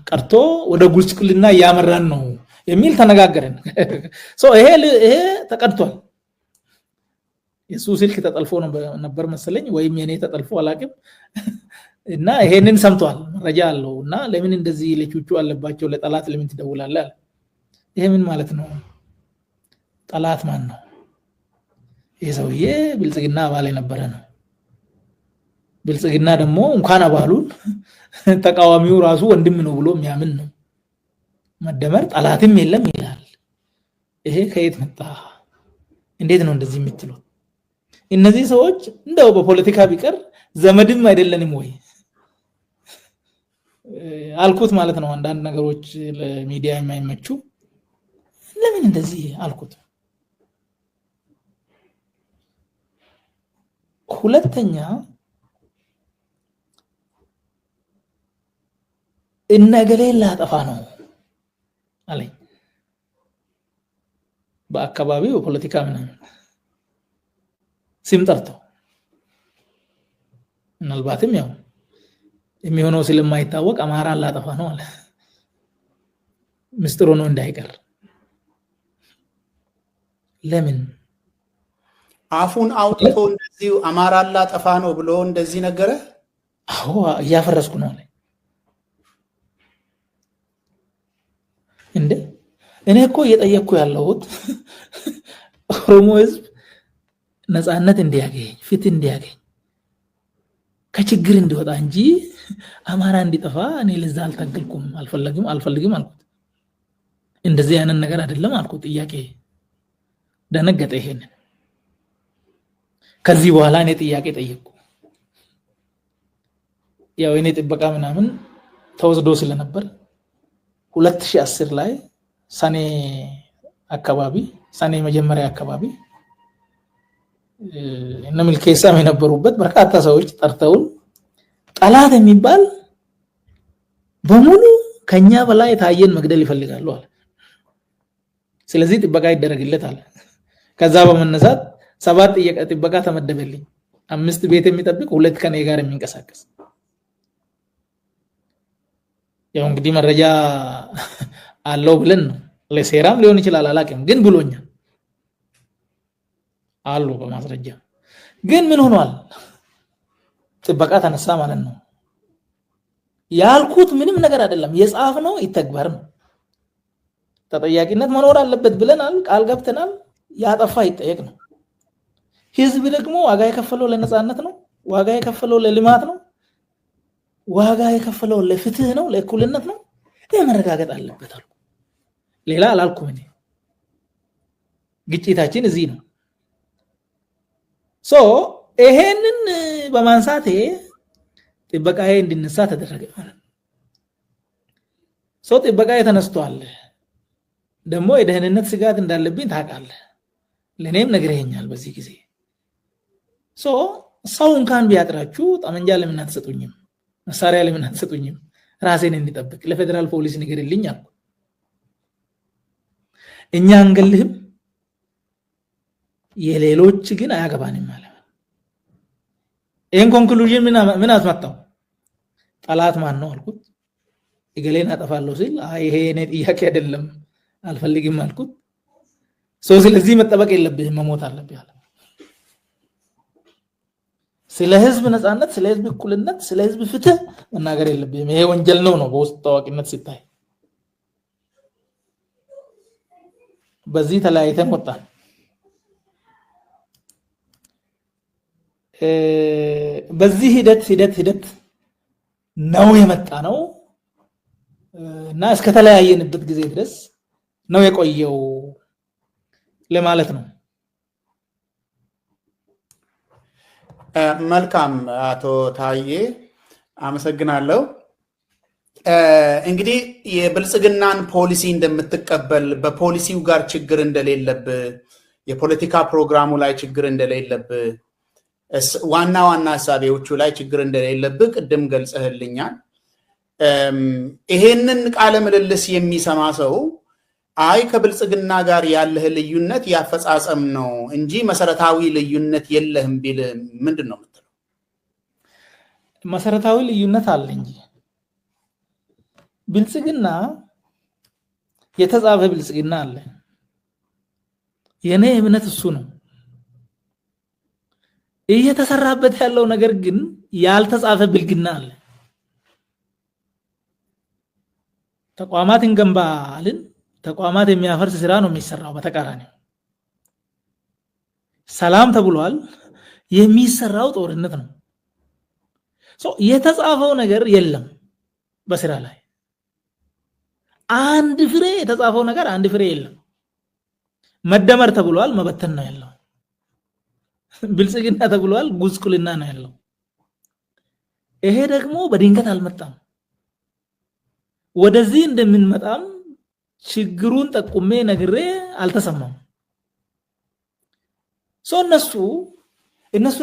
ቀርቶ ወደ ጉስቁልና እያመራን ነው የሚል ተነጋገረን። ይሄ ተቀድቷል። የሱ ስልክ ተጠልፎ ነበር መሰለኝ ወይም የኔ ተጠልፎ አላቅም። እና ይሄንን ሰምቷል፣ መረጃ አለው። እና ለምን እንደዚህ ለቹቹ አለባቸው ለጠላት ለምን ትደውላለህ? ይሄ ምን ማለት ነው? ጠላት ማን ነው? ይሄ ሰውዬ ብልጽግና አባል የነበረ ነው። ብልጽግና ደግሞ እንኳን አባሉን ተቃዋሚው ራሱ ወንድም ነው ብሎ የሚያምን ነው። መደመር ጠላትም የለም ይላል። ይሄ ከየት መጣ? እንዴት ነው እንደዚህ የምትሉት? እነዚህ ሰዎች እንደው በፖለቲካ ቢቀር ዘመድም አይደለንም ወይ አልኩት ማለት ነው። አንዳንድ ነገሮች ለሚዲያ የማይመቹ ለምን እንደዚህ አልኩት። ሁለተኛ እነገሌ ላጠፋ ነው አለኝ። በአካባቢው ፖለቲካ ምናምን ስም ጠርቶ ምናልባትም ያው የሚሆነው ስለማይታወቅ አማራን ላጠፋ ነው አለ። ምስጢሩ ነው እንዳይቀር። ለምን አፉን አውጥቶ እንደዚህ አማራን ላጠፋ ነው ብሎ እንደዚህ ነገረ? አዎ እያፈረስኩ ነው አለ። እንዴ እኔ እኮ እየጠየቅኩ ያለሁት ኦሮሞ ህዝብ ነፃነት እንዲያገኝ፣ ፍትህ እንዲያገኝ፣ ከችግር እንዲወጣ እንጂ አማራ እንዲጠፋ እኔ ለዛ አልታገልኩም፣ አልፈልግም አልኩት። እንደዚህ አይነት ነገር አይደለም አልኩት። ጥያቄ ደነገጠ። ይሄንን ከዚህ በኋላ እኔ ጥያቄ ጠየቅኩ። ያው እኔ ጥበቃ ምናምን ተወስዶ ስለነበር 2010 ላይ ሰኔ መጀመሪያ አካባቢ እነ ሚልኬሳም የነበሩበት በርካታ ሰዎች ጠርተውን ጠላት የሚባል በሙሉ ከኛ በላይ ታየን መግደል ይፈልጋሉ አለ። ስለዚህ ጥበቃ ይደረግለታል። ከዛ በመነሳት 7 ጥበቃ ተመደበልኝ። 5 ቤት የሚጠብቅ 2 ከኔ ጋር የሚንቀሳቀስ ያው እንግዲህ መረጃ አለው ብለን ነው ለሴራም ሊሆን ይችላል አላውቅም ግን ብሎኛል አሉ በማስረጃ ግን ምን ሆኗል ጥበቃ ተነሳ ማለት ነው ያልኩት ምንም ነገር አይደለም የጻፍነው ይተግበር ነው ተጠያቂነት መኖር አለበት ብለናል ቃል ገብተናል ያጠፋ ይጠየቅ ነው ህዝብ ደግሞ ዋጋ የከፈለው ለነጻነት ነው ዋጋ የከፈለው ለልማት ነው ዋጋ የከፈለው ለፍትህ ነው ለእኩልነት ነው መረጋገጥ አለበት አልኩ ሌላ አላልኩም እኔ ግጭታችን እዚህ ነው ይሄንን በማንሳቴ ጥበቃዬ እንዲነሳ ተደረገ ማለት ነው ጥበቃዬ ተነስቷል ደግሞ የደህንነት ስጋት እንዳለብኝ ታውቃለህ ለኔም ነግረኸኛል በዚህ ጊዜ ሰው እንኳን ቢያጥራችሁ ጠመንጃ ለምን አትሰጡኝም መሳሪያ ለምን አትሰጡኝም ራሴን እንዲጠብቅ ለፌደራል ፖሊስ ንገርልኝ አልኩ እኛ አንገልህም የሌሎች ግን አያገባንም ማለት ይሄን ኮንክሉዥን ምን አስመጣው ጠላት ማን ነው አልኩት እገሌን አጠፋለሁ ሲል ይሄ እኔ ጥያቄ አይደለም አልፈልግም አልኩት ስለዚህ መጠበቅ የለብህም መሞት አለብህ አለ ስለ ህዝብ ነጻነት ስለ ህዝብ እኩልነት ስለ ህዝብ ፍትህ መናገር የለብህም ይሄ ወንጀል ነው በውስጥ ታዋቂነት ሲታይ በዚህ ተለያይተን ወጣን በዚህ ሂደት ነው የመጣ ነው እና እስከ ተለያየንበት ጊዜ ድረስ ነው የቆየው ለማለት ነው መልካም አቶ ታዬ አመሰግናለሁ እንግዲህ የብልጽግናን ፖሊሲ እንደምትቀበል በፖሊሲው ጋር ችግር እንደሌለብህ የፖለቲካ ፕሮግራሙ ላይ ችግር እንደሌለብህ ዋና ሐሳቤዎቹ ላይ ችግር እንደሌለብህ ቅድም ገልጸህልኛል ይሄንን ቃለ ምልልስ የሚሰማ ሰው አይ ከብልጽግና ጋር ያለህ ልዩነት ያፈጻጸም ነው እንጂ መሰረታዊ ልዩነት የለህም ቢል ምንድነው የምትለው መሰረታዊ ልዩነት አለ እንጂ ብልጽግና የተጻፈ ብልጽግና አለ የኔ እምነት እሱ ነው እየተሰራበት ያለው ነገር ግን ያልተጻፈ ብልግና አለ ተቋማትን ገንባልን ተቋማት የሚያፈርስ ስራ ነው የሚሰራው በተቃራኒ ሰላም ተብሏል የሚሰራው ጦርነት ነው የተጻፈው ነገር የለም በስራ ላይ አንድ ፍሬ የተጻፈው ነገር አንድ ፍሬ የለም መደመር ተብሏል መበተን ነው ያለው ብልጽግና ተብሏል ጉስቁልና ነው ያለው ይሄ ደግሞ በድንገት አልመጣም ወደዚህ እንደምንመጣም ችግሩን ጠቁሜ ነግሬ አልተሰማም እነሱ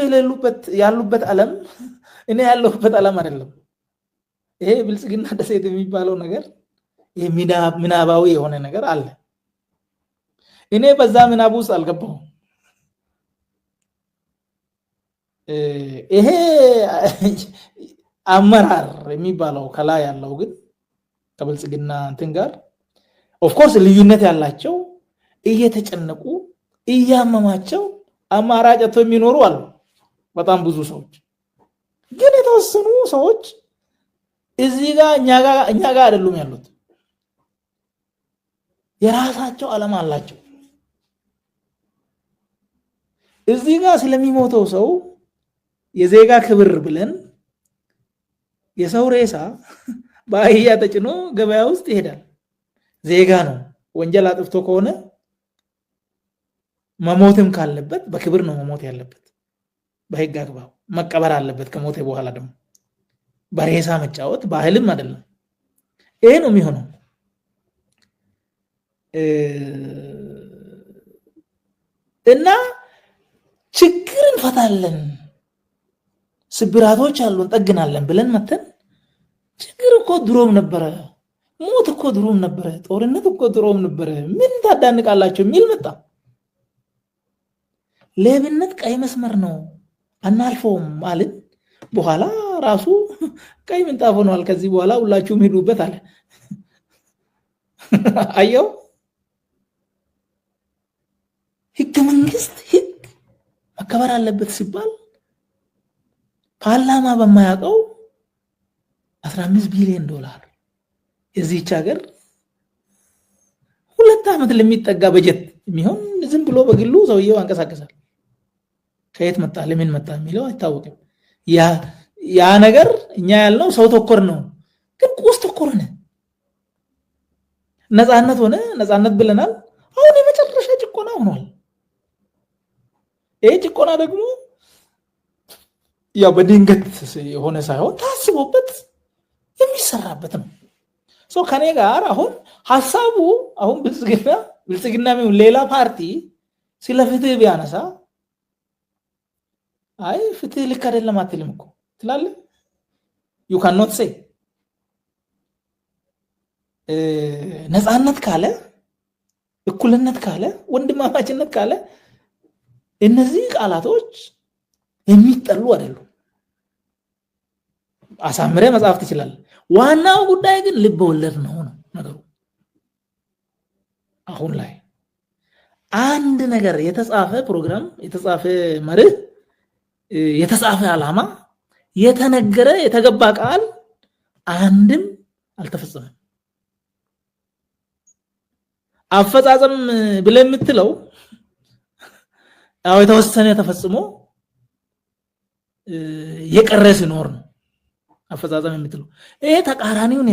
ያሉበት ዓለም እኔ ያለሁበት ዓለም አይደለም ይሄ ብልጽግና ደሴት የሚባለው ነገር ይሄ ምናባዊ የሆነ ነገር አለ እኔ በዛ ምናብ ውስጥ አልገባሁም ይሄ አመራር የሚባለው ከላይ ያለው ግን ከብልጽግና እንትን ጋር ኦፍ ኮርስ ልዩነት ያላቸው እየተጨነቁ እያመማቸው አማራጭ የሚኖሩ አሉ በጣም ብዙ ሰዎች ግን የተወሰኑ ሰዎች እዚህ ጋር እኛ ጋር አይደሉም ያሉት የራሳቸው ዓለም አላቸው እዚህ ጋር ስለሚሞተው ሰው የዜጋ ክብር ብለን የሰው ሬሳ በአህያ ተጭኖ ገበያ ውስጥ ይሄዳል ዜጋ ነው ወንጀል አጥፍቶ ከሆነ መሞትም ካለበት በክብር ነው መሞት ያለበት በህግ አግባብ መቀበር አለበት ከሞተ በኋላ ደግሞ በሬሳ መጫወት ባህልም አይደለም ይሄ ነው የሚሆነው እና ችግር እንፈታለን ስብራቶች አሉን ጠግናለን ብለን መተን ችግር እኮ ድሮም ነበረ ሞት እኮ ድሮም ነበረ ጦርነት እኮ ድሮም ነበረ ምን ታዳንቃላችሁ የሚል መጣ ሌብነት ቀይ መስመር ነው አናልፈውም ማለት በኋላ ራሱ ቀይ ምንጣፍ ሆኗል ከዚህ በኋላ ሁላችሁም ሄዱበት አለ አየው ህገ መንግስት ህግ መከበር አለበት ሲባል ፓርላማ በማያውቀው 15 ቢሊዮን ዶላር የዚህች ሀገር 2 ዓመት ለሚጠጋ በጀት የሚሆን ዝም ብሎ በግሉ ሰውየው አንቀሳቀሳል ከየት መጣ ለምን መጣ የሚለው አይታወቅም ያ ነገር እኛ ያልነው ሰው ተኮር ነው ግን ቁስ ተኮር ነው ነፃነት ብለናል አሁን የመጨረሻ ጭቆና ሆኗል ይሄ ጭቆና ደግሞ ያው በድንገት የሆነ ሳይሆን ታስቦበት የሚሰራበት ነው ከኔ ጋር አሁን ሐሳቡ አሁን ብልጽግና ሌላ ፓርቲ ስለፍትህ ቢያነሳ አይ ፍትህ ልክ አይደለም አትልም እኮ ትላለህ you cannot say ነፃነት ካለ እኩልነት ካለ ወንድማማችነት ካለ እነዚህ ቃላቶች የሚጠሉ አይደሉም አሳምረ መጻፍ ትችላል ዋናው ጉዳይ ግን ልብ ወለድ ነው ነገሩ አሁን ላይ አንድ ነገር የተጻፈ ፕሮግራም የተጻፈ መርህ የተጻፈ ዓላማ የተነገረ የተገባ ቃል አንድም አልተፈጸመም አፈጻጸም ብለምትለው አው የተወሰነ ተፈጽሞ የቀረ ሲኖር ነው አፈጻጸም የምትለው ይሄ ተቃራኒውን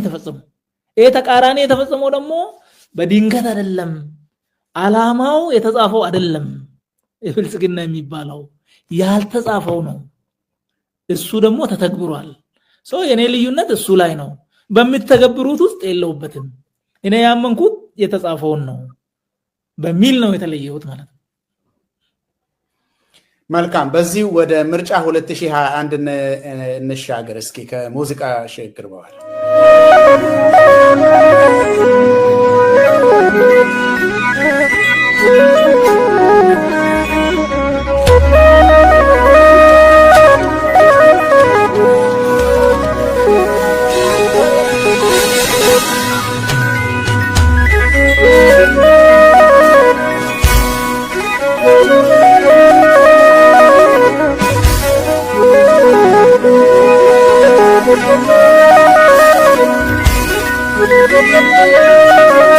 የተፈጸመው ደግሞ በድንገት አይደለም ዓላማው የተጻፈው አይደለም የብልጽግና የሚባለው ያልተጻፈው ነው እሱ ደግሞ ተተግብሯል የኔ ልዩነት እሱ ላይ ነው በሚተገብሩት ውስጥ የለውበትም እኔ ያመንኩት የተጻፈውን ነው በሚል ነው የተለየሁት ማለት ነው መልካም በዚህ ወደ ምርጫ 2021 እንሻገር እስኪ ከሙዚቃ ሽግግር በኋላ Thank you.